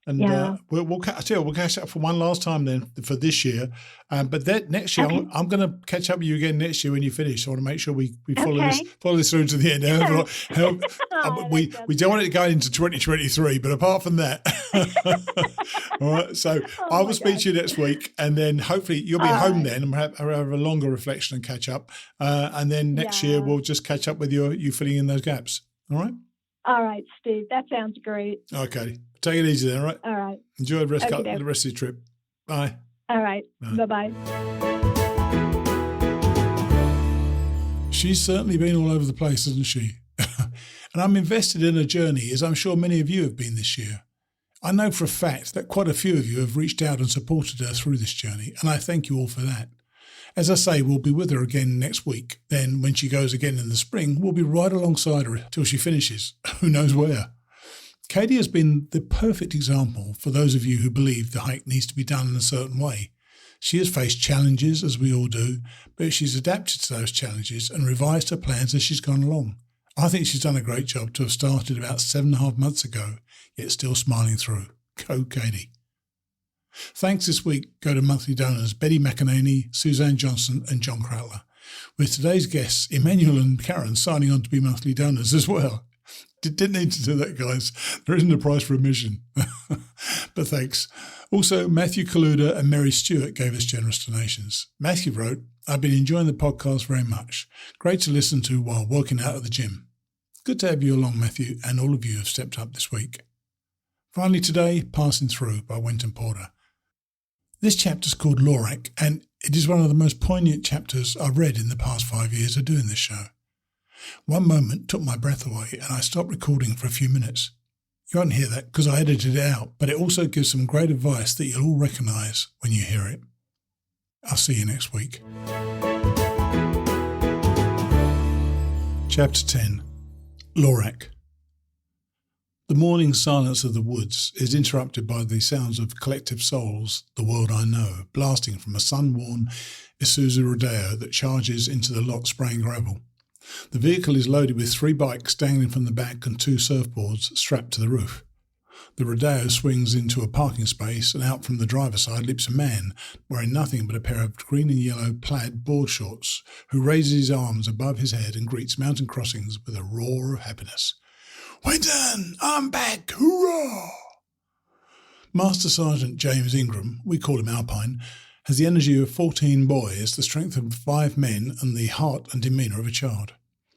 We'll catch up for one last time then for this year. But that next year, I'm going to catch up with you again next year when you finish. So I want to make sure we follow this through to the end. We don't want it going into 2023, but apart from that, all right. So I will speak to you next week, and then hopefully you'll be home then, and have a longer reflection and catch up. And then next year we'll just catch up with you filling in those gaps. All right. All right, Steve. That sounds great. Okay. Take it easy then, all right? All right. Enjoy the rest of your trip. Bye. All right. Bye-bye. She's certainly been all over the place, hasn't she? And I'm invested in her journey, as I'm sure many of you have been this year. I know for a fact that quite a few of you have reached out and supported her through this journey, and I thank you all for that. As I say, we'll be with her again next week. Then when she goes again in the spring, we'll be right alongside her till she finishes. Who knows where? Katie has been the perfect example for those of you who believe the hike needs to be done in a certain way. She has faced challenges, as we all do, but she's adapted to those challenges and revised her plans as she's gone along. I think she's done a great job to have started about 7.5 months ago, yet still smiling through. Go, Katie. Thanks this week go to monthly donors Betty McEnany, Suzanne Johnson and John Crowler, with today's guests Emanuel and Karen signing on to be monthly donors as well. Didn't need to do that, guys. There isn't a price for admission. But thanks. Also, Matthew Kaluda and Mary Stewart gave us generous donations. Matthew wrote, I've been enjoying the podcast very much. Great to listen to while working out at the gym. Good to have you along, Matthew, and all of you have stepped up this week. Finally today, Passing Through by Wenton Porter. This chapter is called Lorak, and it is one of the most poignant chapters I've read in the past 5 years of doing this show. One moment took my breath away and I stopped recording for a few minutes. You won't hear that because I edited it out, but it also gives some great advice that you'll all recognise when you hear it. I'll see you next week. Chapter 10. Lorak. The morning silence of the woods is interrupted by the sounds of collective souls, the world I know, blasting from a sun-worn Isuzu Rodeo that charges into the lot spraying gravel. The vehicle is loaded with 3 bikes dangling from the back and 2 surfboards strapped to the roof. The Rodeo swings into a parking space, and out from the driver's side leaps a man wearing nothing but a pair of green and yellow plaid board shorts, who raises his arms above his head and greets mountain crossings with a roar of happiness. Winton, I'm back, hurrah! Master Sergeant James Ingram, we call him Alpine, has the energy of 14 boys, the strength of 5 men, and the heart and demeanour of a child.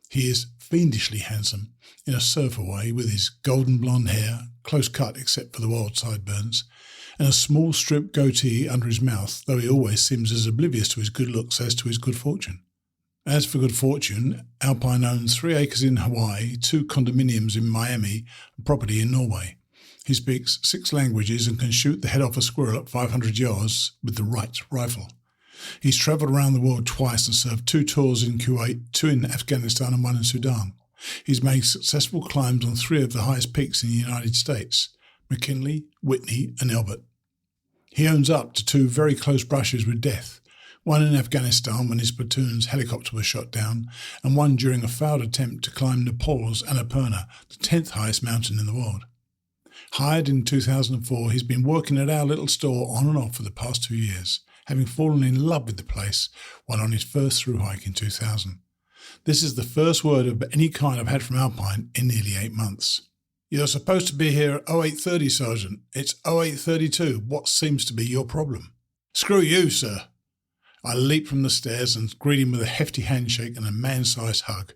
He is fiendishly handsome, in a surfer way, with his golden blonde hair, close cut except for the wild sideburns, and a small strip goatee under his mouth, though he always seems as oblivious to his good looks as to his good fortune. As for good fortune, Alpine owns 3 acres in Hawaii, 2 condominiums in Miami, and property in Norway. He speaks 6 languages and can shoot the head off a squirrel at 500 yards with the right rifle. He's travelled around the world twice and served 2 tours in Kuwait, 2 in Afghanistan and 1 in Sudan. He's made successful climbs on 3 of the highest peaks in the United States. McKinley, Whitney and Elbert. He owns up to 2 very close brushes with death, one in Afghanistan when his platoon's helicopter was shot down, and one during a failed attempt to climb Nepal's Annapurna, the 10th highest mountain in the world. Hired in 2004, he's been working at our little store on and off for the past 2 years, having fallen in love with the place while on his first through hike in 2000. This is the first word of any kind I've had from Alpine in nearly 8 months. You're supposed to be here at 0830, Sergeant. It's 0832. What seems to be your problem? Screw you, sir. I leaped from the stairs and greeted him with a hefty handshake and a man-sized hug.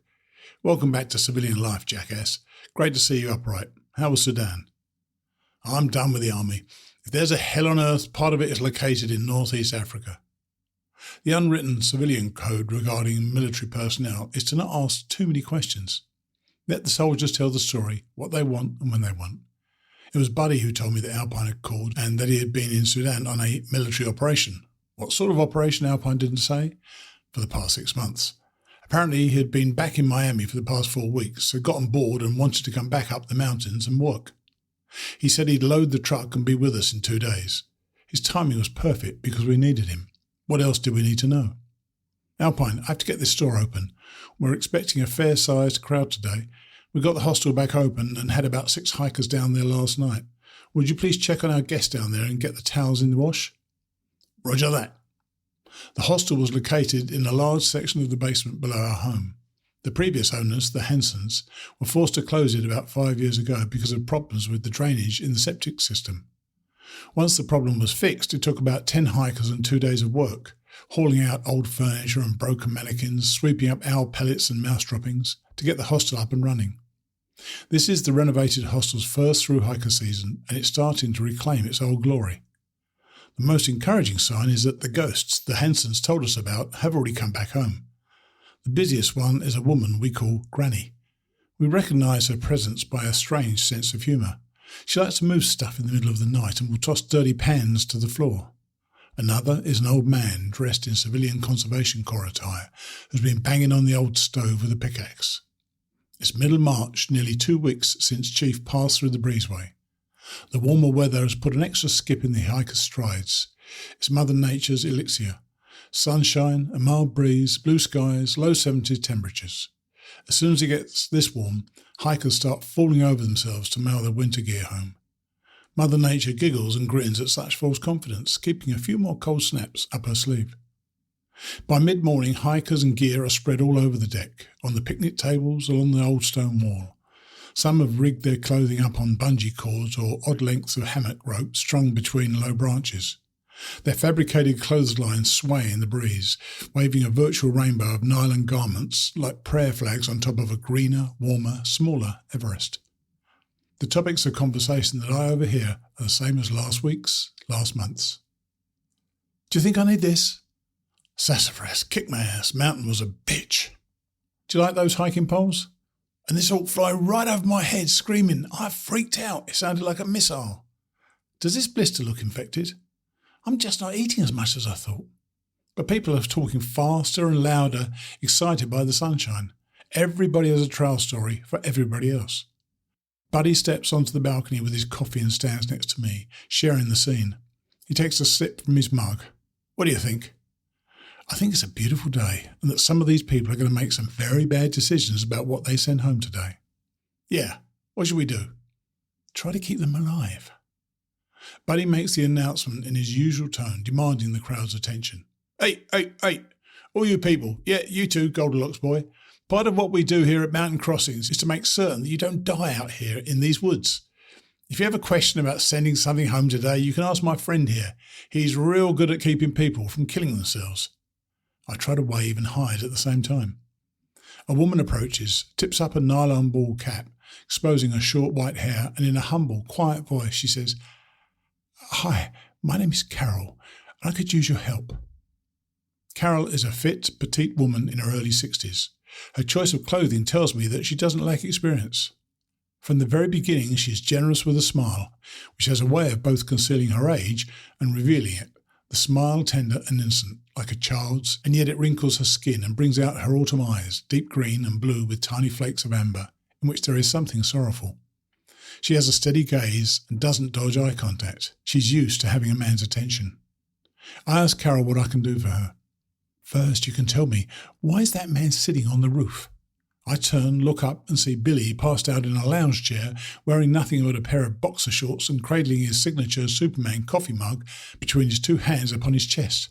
Welcome back to civilian life, jackass. Great to see you upright. How was Sudan? I'm done with the army. If there's a hell on earth, part of it is located in northeast Africa. The unwritten civilian code regarding military personnel is to not ask too many questions. Let the soldiers tell the story, what they want and when they want. It was Buddy who told me that Alpine had called and that he had been in Sudan on a military operation. What sort of operation, Alpine didn't say? For the past 6 months. Apparently he had been back in Miami for the past 4 weeks, had gotten bored and wanted to come back up the mountains and work. He said he'd load the truck and be with us in 2 days. His timing was perfect because we needed him. What else did we need to know? Alpine, I have to get this store open. We're expecting a fair-sized crowd today. We got the hostel back open and had about 6 hikers down there last night. Would you please check on our guests down there and get the towels in the wash? Roger that. The hostel was located in a large section of the basement below our home. The previous owners, the Hansons, were forced to close it about 5 years ago because of problems with the drainage in the septic system. Once the problem was fixed, it took about 10 hikers and 2 days of work, hauling out old furniture and broken mannequins, sweeping up owl pellets and mouse droppings to get the hostel up and running. This is the renovated hostel's first through hiker season, and it's starting to reclaim its old glory. The most encouraging sign is that the ghosts the Hansons told us about have already come back home. The busiest one is a woman we call Granny. We recognise her presence by a strange sense of humour. She likes to move stuff in the middle of the night and will toss dirty pans to the floor. Another is an old man dressed in civilian conservation corps attire who's been banging on the old stove with a pickaxe. It's middle March, nearly 2 weeks since Chief passed through the breezeway. The warmer weather has put an extra skip in the hiker's strides. It's Mother Nature's elixir. Sunshine, a mild breeze, blue skies, low 70s temperatures. As soon as it gets this warm, hikers start falling over themselves to mail their winter gear home. Mother Nature giggles and grins at such false confidence, keeping a few more cold snaps up her sleeve. By mid-morning, hikers and gear are spread all over the deck, on the picnic tables, along the old stone wall. Some have rigged their clothing up on bungee cords or odd lengths of hammock rope strung between low branches. Their fabricated clotheslines sway in the breeze, waving a virtual rainbow of nylon garments like prayer flags on top of a greener, warmer, smaller Everest. The topics of conversation that I overhear are the same as last week's, last month's. Do you think I need this? Sassafras, kick my ass, mountain was a bitch. Do you like those hiking poles? And this all flew right over my head, screaming. I freaked out. It sounded like a missile. Does this blister look infected? I'm just not eating as much as I thought. But people are talking faster and louder, excited by the sunshine. Everybody has a trail story for everybody else. Buddy steps onto the balcony with his coffee and stands next to me, sharing the scene. He takes a sip from his mug. What do you think? I think it's a beautiful day and that some of these people are going to make some very bad decisions about what they send home today. Yeah, what should we do? Try to keep them alive. Buddy makes the announcement in his usual tone, demanding the crowd's attention. Hey, all you people, yeah, you too, Goldilocks boy. Part of what we do here at Mountain Crossings is to make certain that you don't die out here in these woods. If you have a question about sending something home today, you can ask my friend here. He's real good at keeping people from killing themselves. I try to wave and hide at the same time. A woman approaches, tips up a nylon ball cap, exposing her short white hair, and in a humble, quiet voice she says, Hi, my name is Carol, and I could use your help. Carol is a fit, petite woman in her early 60s. Her choice of clothing tells me that she doesn't lack experience. From the very beginning, she is generous with a smile, which has a way of both concealing her age and revealing it. The smile tender and innocent, like a child's, and yet it wrinkles her skin and brings out her autumn eyes, deep green and blue with tiny flakes of amber, in which there is something sorrowful. She has a steady gaze and doesn't dodge eye contact. She's used to having a man's attention. I ask Carol what I can do for her. First, you can tell me, why is that man sitting on the roof? I turn, look up and see Billy passed out in a lounge chair, wearing nothing but a pair of boxer shorts and cradling his signature Superman coffee mug between his two hands upon his chest.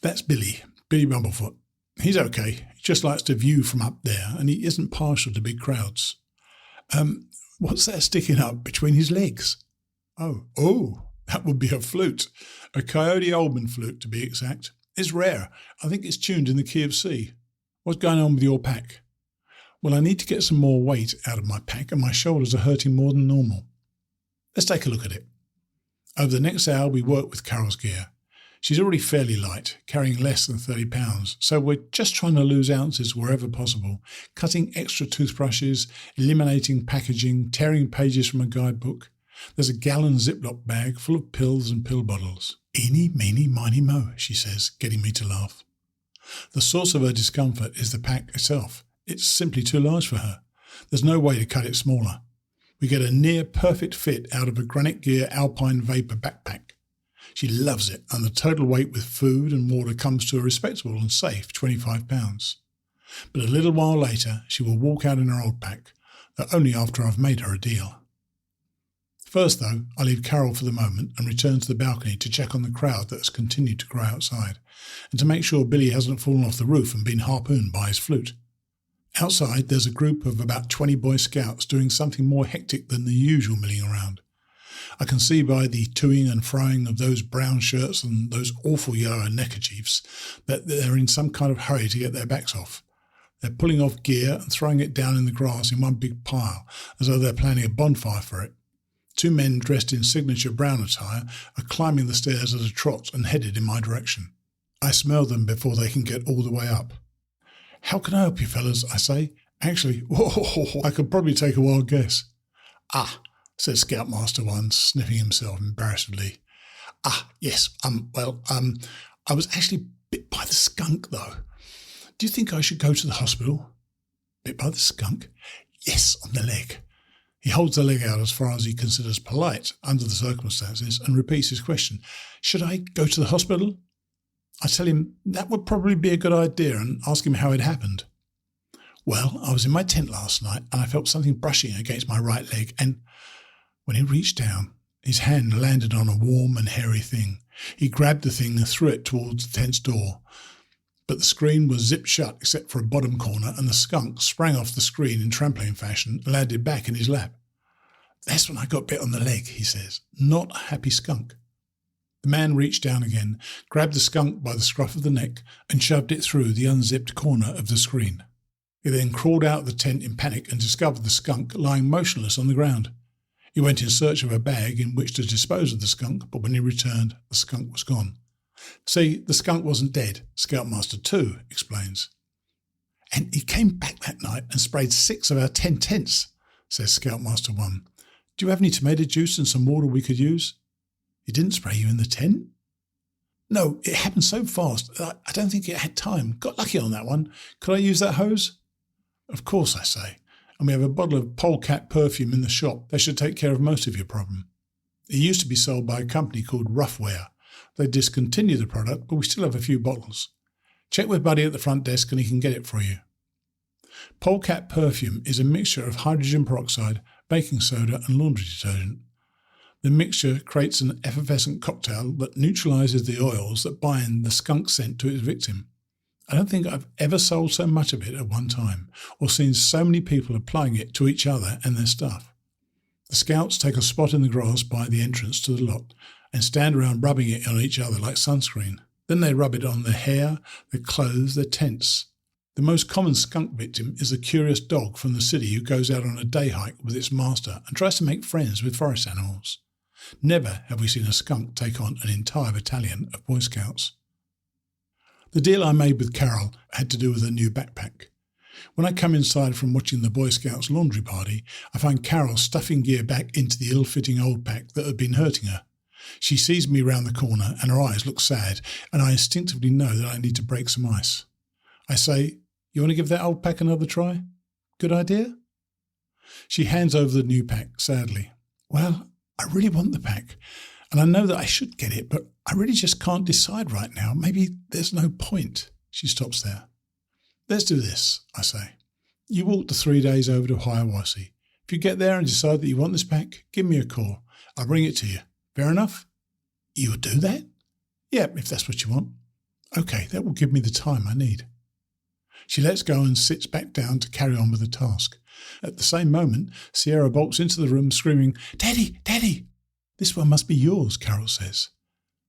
That's Billy Bumblefoot. He's okay. He just likes to view from up there, and he isn't partial to big crowds. What's that sticking up between his legs? Oh, that would be a flute. A Coyote Oldman flute, to be exact. It's rare. I think it's tuned in the key of C. What's going on with your pack? Well, I need to get some more weight out of my pack, and my shoulders are hurting more than normal. Let's take a look at it. Over the next hour, we work with Carol's gear. She's already fairly light, carrying less than 30 pounds, so we're just trying to lose ounces wherever possible, cutting extra toothbrushes, eliminating packaging, tearing pages from a guidebook. There's a gallon Ziploc bag full of pills and pill bottles. Eeny, meeny, miny, mo, she says, getting me to laugh. The source of her discomfort is the pack itself. It's simply too large for her. There's no way to cut it smaller. We get a near-perfect fit out of a Granite Gear Alpine Vapor backpack. She loves it, and the total weight with food and water comes to a respectable and safe 25 pounds. But a little while later, she will walk out in her old pack, though only after I've made her a deal. First, though, I leave Carol for the moment and return to the balcony to check on the crowd that has continued to grow outside, and to make sure Billy hasn't fallen off the roof and been harpooned by his flute. Outside, there's a group of about 20 Boy Scouts doing something more hectic than the usual milling around. I can see by the toing and froing of those brown shirts and those awful yellow neckerchiefs that they're in some kind of hurry to get their backs off. They're pulling off gear and throwing it down in the grass in one big pile, as though they're planning a bonfire for it. Two men dressed in signature brown attire are climbing the stairs at a trot and headed in my direction. I smell them before they can get all the way up. "How can I help you, fellas?" I say. "Actually, I could probably take a wild guess." Said Scoutmaster 1, sniffing himself embarrassedly. Yes, I was actually bit by the skunk, though. Do you think I should go to the hospital?" "Bit by the skunk?" "Yes, on the leg." He holds the leg out as far as he considers polite under the circumstances and repeats his question. "Should I go to the hospital?" I tell him that would probably be a good idea and ask him how it happened. "Well, I was in my tent last night and I felt something brushing against my right leg, and..." When he reached down, his hand landed on a warm and hairy thing. He grabbed the thing and threw it towards the tent's door. But the screen was zipped shut except for a bottom corner, and the skunk sprang off the screen in trampoline fashion and landed back in his lap. "That's when I got bit on the leg," he says. "Not a happy skunk." The man reached down again, grabbed the skunk by the scruff of the neck and shoved it through the unzipped corner of the screen. He then crawled out of the tent in panic and discovered the skunk lying motionless on the ground. He went in search of a bag in which to dispose of the skunk, but when he returned, the skunk was gone. "See, the skunk wasn't dead," Scoutmaster 2 explains. "And he came back that night and sprayed 6 of our 10 tents, says Scoutmaster 1. "Do you have any tomato juice and some water we could use?" "He didn't spray you in the tent?" "No, it happened so fast. I don't think it had time. Got lucky on that one. Could I use that hose?" "Of course," I say. "And we have a bottle of polecat perfume in the shop. They should take care of most of your problem." It used to be sold by a company called Roughwear. They discontinued the product, but we still have a few bottles. Check with Buddy at the front desk and he can get it for you. Polecat perfume is a mixture of hydrogen peroxide, baking soda and laundry detergent. The mixture creates an effervescent cocktail that neutralizes the oils that bind the skunk scent to its victim. I don't think I've ever sold so much of it at one time, or seen so many people applying it to each other and their stuff. The scouts take a spot in the grass by the entrance to the lot and stand around rubbing it on each other like sunscreen. Then they rub it on their hair, their clothes, their tents. The most common skunk victim is a curious dog from the city who goes out on a day hike with its master and tries to make friends with forest animals. Never have we seen a skunk take on an entire battalion of Boy Scouts. The deal I made with Carol had to do with a new backpack. When I come inside from watching the Boy Scouts laundry party, I find Carol stuffing gear back into the ill-fitting old pack that had been hurting her. She sees me round the corner and her eyes look sad, and I instinctively know that I need to break some ice. I say, "You want to give that old pack another try? Good idea?" She hands over the new pack, sadly. Well, I really want the pack, and I know that I should get it, but I really just can't decide right now. Maybe there's no point. She stops there. Let's do this, I say. You walk the 3 days over to Hiawassee. If you get there and decide that you want this pack, give me a call. I'll bring it to you. Fair enough? You would do that? Yeah, if that's what you want. Okay, that will give me the time I need. She lets go and sits back down to carry on with the task. At the same moment, Sierra bolts into the room screaming, Daddy, Daddy! This one must be yours, Carol says.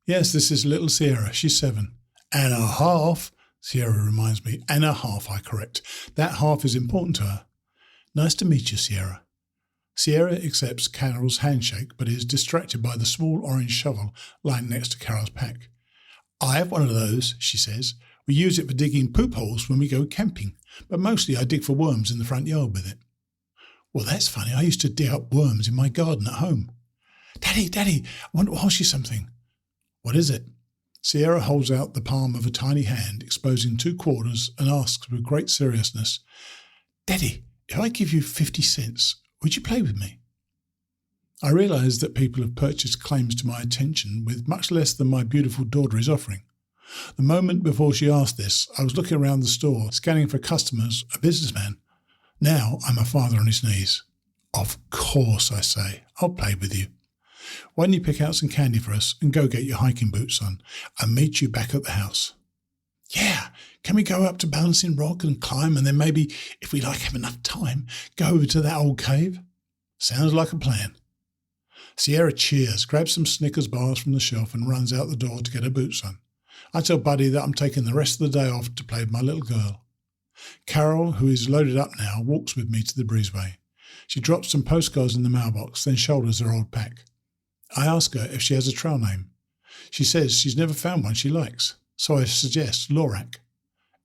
Yes, this is little Sierra. She's 7. And a half, Sierra reminds me. And a half, I correct. That half is important to her. Nice to meet you, Sierra. Sierra accepts Carol's handshake, but is distracted by the small orange shovel lying next to Carol's pack. I have one of those, she says. We use it for digging poop holes when we go camping, but mostly I dig for worms in the front yard with it. Well, that's funny. I used to dig up worms in my garden at home. Daddy, Daddy, I want to ask you something. What is it? Sierra holds out the palm of a tiny hand, exposing 2 quarters, and asks with great seriousness, Daddy, if I give you 50 cents, would you play with me? I realise that people have purchased claims to my attention with much less than my beautiful daughter is offering. The moment before she asked this, I was looking around the store, scanning for customers, a businessman. Now I'm a father on his knees. Of course, I say. I'll play with you. Why don't you pick out some candy for us and go get your hiking boots on? I'll meet you back at the house. Yeah, can we go up to Balancing Rock and climb and then maybe, if we have enough time, go over to that old cave? Sounds like a plan. Sierra cheers, grabs some Snickers bars from the shelf and runs out the door to get her boots on. I tell Buddy that I'm taking the rest of the day off to play with my little girl. Carol, who is loaded up now, walks with me to the breezeway. She drops some postcards in the mailbox, then shoulders her old pack. I ask her if she has a trail name. She says she's never found one she likes, so I suggest Lorak.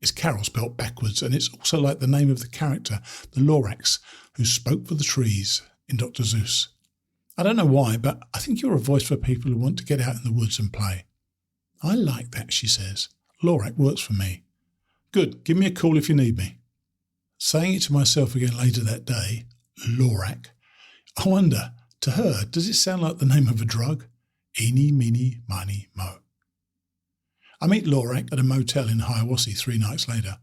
It's Carol spelt backwards, and it's also like the name of the character, the Lorax, who spoke for the trees in Dr. Seuss. I don't know why, but I think you're a voice for people who want to get out in the woods and play. I like that, she says. Lorak works for me. Good, give me a call if you need me. Saying it to myself again later that day, Lorak. I wonder, to her, does it sound like the name of a drug? Eeny, meeny, miny, mo. I meet Lorak at a motel in Hiawassee 3 nights later.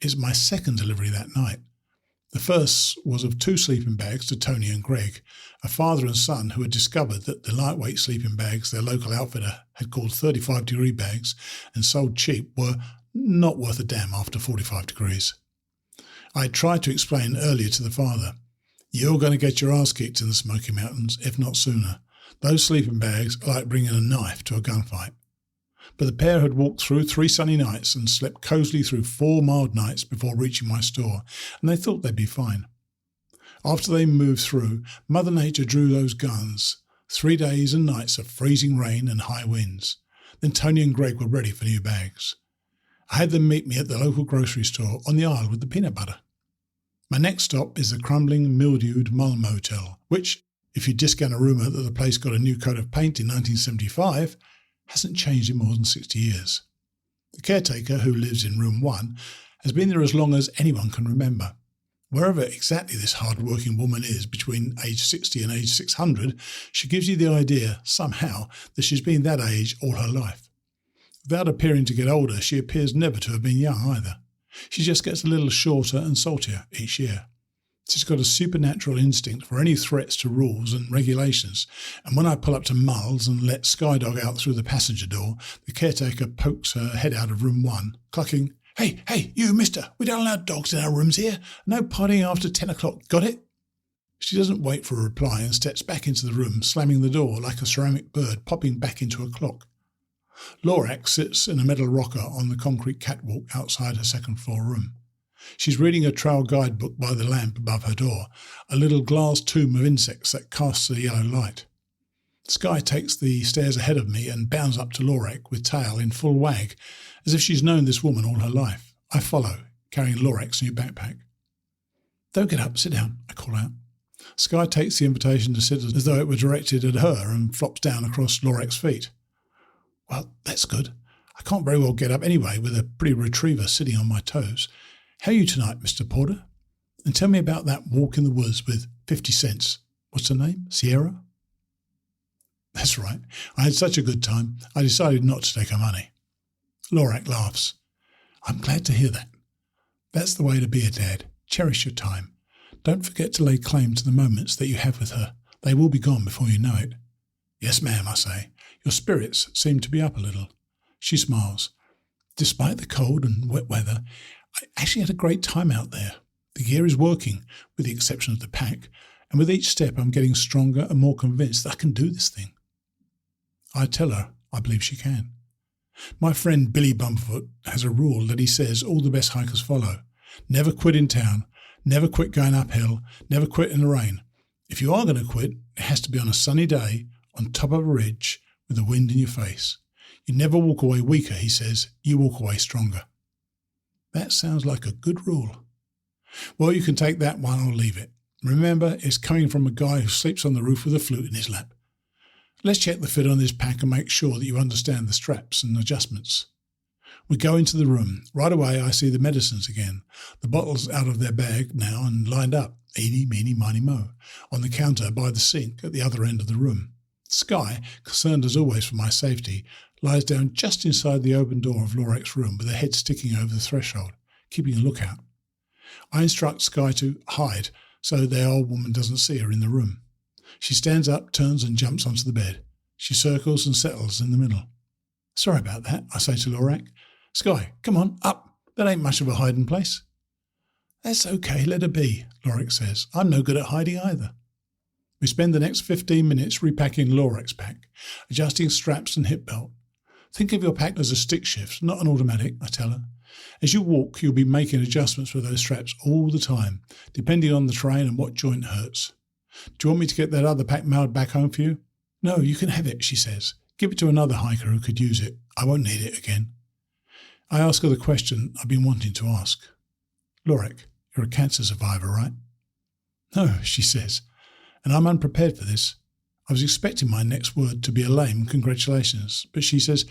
It's my second delivery that night. The first was of 2 sleeping bags to Tony and Greg, a father and son who had discovered that the lightweight sleeping bags their local outfitter had called 35-degree bags and sold cheap were not worth a damn after 45 degrees. I had tried to explain earlier to the father, you're going to get your ass kicked in the Smoky Mountains, if not sooner. Those sleeping bags are like bringing a knife to a gunfight. But the pair had walked through 3 sunny nights and slept cosily through 4 mild nights before reaching my store, and they thought they'd be fine. After they moved through, Mother Nature drew those guns, 3 days and nights of freezing rain and high winds. Then Tony and Greg were ready for new bags. I had them meet me at the local grocery store on the aisle with the peanut butter. My next stop is the crumbling, mildewed Mull Motel, which, if you discount a rumour that the place got a new coat of paint in 1975, hasn't changed in more than 60 years. The caretaker, who lives in room 1, has been there as long as anyone can remember. Wherever exactly this hard-working woman is between age 60 and age 600, she gives you the idea, somehow, that she's been that age all her life. Without appearing to get older, she appears never to have been young either. She just gets a little shorter and saltier each year. She's got a supernatural instinct for any threats to rules and regulations, and when I pull up to Mull's and let Skydog out through the passenger door, the caretaker pokes her head out of room 1, clucking, Hey, you, mister, we don't allow dogs in our rooms here. No partying after 10 o'clock, got it? She doesn't wait for a reply and steps back into the room, slamming the door like a ceramic bird popping back into a clock. Lorak sits in a metal rocker on the concrete catwalk outside her second-floor room. She's reading a trail guidebook by the lamp above her door, a little glass tomb of insects that casts a yellow light. Sky takes the stairs ahead of me and bounds up to Lorak with tail in full wag, as if she's known this woman all her life. I follow, carrying Lorak's new backpack. Don't get up, sit down, I call out. Sky takes the invitation to sit as though it were directed at her and flops down across Lorak's feet. Well, that's good. I can't very well get up anyway with a pretty retriever sitting on my toes. How are you tonight, Mr. Porter? And tell me about that walk in the woods with 50 cents. What's her name? Sierra? That's right. I had such a good time, I decided not to take her money. Lorak laughs. I'm glad to hear that. That's the way to be a dad. Cherish your time. Don't forget to lay claim to the moments that you have with her. They will be gone before you know it. Yes, ma'am, I say. Your spirits seem to be up a little. She smiles. Despite the cold and wet weather, I actually had a great time out there. The gear is working, with the exception of the pack, and with each step I'm getting stronger and more convinced that I can do this thing. I tell her I believe she can. My friend Billy Bumfoot has a rule that he says all the best hikers follow. Never quit in town, never quit going uphill, never quit in the rain. If you are going to quit, it has to be on a sunny day, on top of a ridge, with the wind in your face. You never walk away weaker, he says, you walk away stronger. That sounds like a good rule. Well, you can take that one or leave it. Remember, it's coming from a guy who sleeps on the roof with a flute in his lap. Let's check the fit on this pack and make sure that you understand the straps and adjustments. We go into the room. Right away, I see the medicines again. The bottles out of their bag now and lined up, eeny, meeny, miny, mo, on the counter by the sink at the other end of the room. Sky, concerned as always for my safety, lies down just inside the open door of Lorak's room with her head sticking over the threshold, keeping a lookout. I instruct Sky to hide so the old woman doesn't see her in the room. She stands up, turns and jumps onto the bed. She circles and settles in the middle. Sorry about that, I say to Lorak. Sky, come on, up. That ain't much of a hiding place. That's okay, let her be, Lorak says. I'm no good at hiding either. We spend the next 15 minutes repacking Lorak's pack, adjusting straps and hip belt. Think of your pack as a stick shift, not an automatic, I tell her. As you walk, you'll be making adjustments with those straps all the time, depending on the terrain and what joint hurts. Do you want me to get that other pack mailed back home for you? No, you can have it, she says. Give it to another hiker who could use it. I won't need it again. I ask her the question I've been wanting to ask. Lorak, you're a cancer survivor, right? No, she says, and I'm unprepared for this. I was expecting my next word to be a lame congratulations, but she says,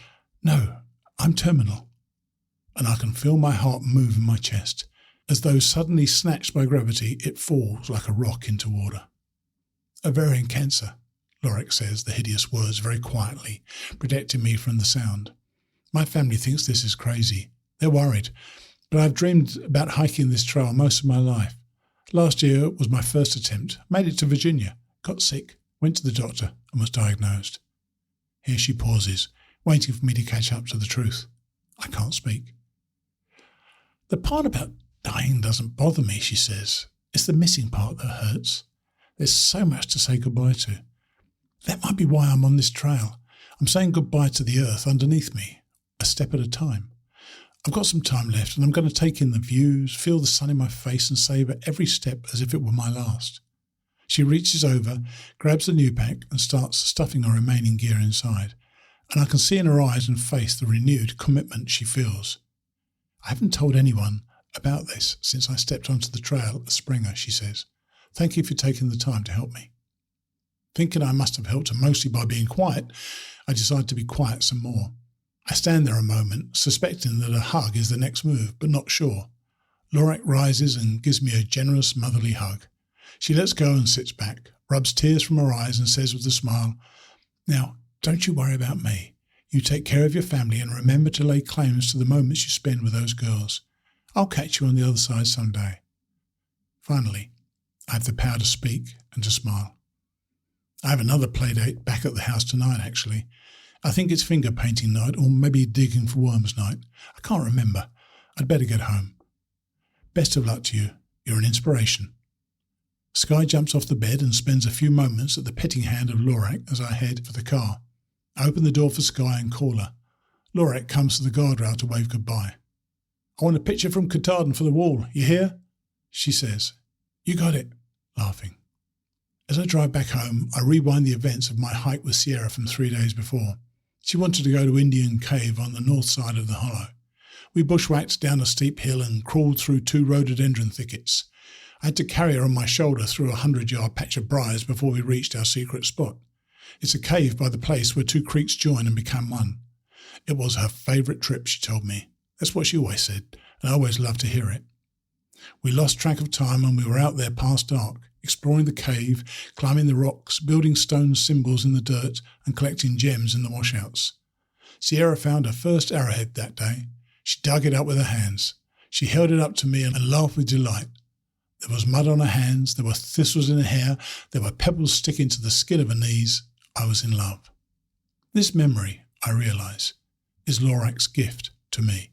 no, I'm terminal. And I can feel my heart move in my chest. As though suddenly snatched by gravity, it falls like a rock into water. Ovarian cancer, Lorak says the hideous words very quietly, protecting me from the sound. My family thinks this is crazy. They're worried, but I've dreamed about hiking this trail most of my life. Last year was my first attempt. Made it to Virginia, got sick, went to the doctor and was diagnosed. Here she pauses, waiting for me to catch up to the truth. I can't speak. The part about dying doesn't bother me, she says. It's the missing part that hurts. There's so much to say goodbye to. That might be why I'm on this trail. I'm saying goodbye to the earth underneath me, a step at a time. I've got some time left and I'm going to take in the views, feel the sun in my face and savour every step as if it were my last. She reaches over, grabs the new pack and starts stuffing her remaining gear inside, and I can see in her eyes and face the renewed commitment she feels. I haven't told anyone about this since I stepped onto the trail at Springer, she says. Thank you for taking the time to help me. Thinking I must have helped her mostly by being quiet, I decide to be quiet some more. I stand there a moment, suspecting that a hug is the next move, but not sure. Lorak rises and gives me a generous motherly hug. She lets go and sits back, rubs tears from her eyes and says with a smile, Now, don't you worry about me. You take care of your family and remember to lay claims to the moments you spend with those girls. I'll catch you on the other side someday. Finally, I have the power to speak and to smile. I have another playdate back at the house tonight, actually. I think it's finger painting night or maybe digging for worms night. I can't remember. I'd better get home. Best of luck to you. You're an inspiration. Sky jumps off the bed and spends a few moments at the petting hand of Lorak as I head for the car. I open the door for Sky and call her. Lorak comes to the guardrail to wave goodbye. I want a picture from Katahdin for the wall. You hear? She says. You got it, laughing. As I drive back home, I rewind the events of my hike with Sierra from 3 days before. She wanted to go to Indian Cave on the north side of the hollow. We bushwhacked down a steep hill and crawled through 2 rhododendron thickets. I had to carry her on my shoulder through a 100-yard patch of briars before we reached our secret spot. It's a cave by the place where 2 creeks join and become one. It was her favourite trip, she told me. That's what she always said, and I always loved to hear it. We lost track of time when we were out there past dark, exploring the cave, climbing the rocks, building stone symbols in the dirt, and collecting gems in the washouts. Sierra found her first arrowhead that day. She dug it up with her hands. She held it up to me and laughed with delight. There was mud on her hands, there were thistles in her hair, there were pebbles sticking to the skin of her knees. I was in love. This memory, I realise, is Lorac's gift to me.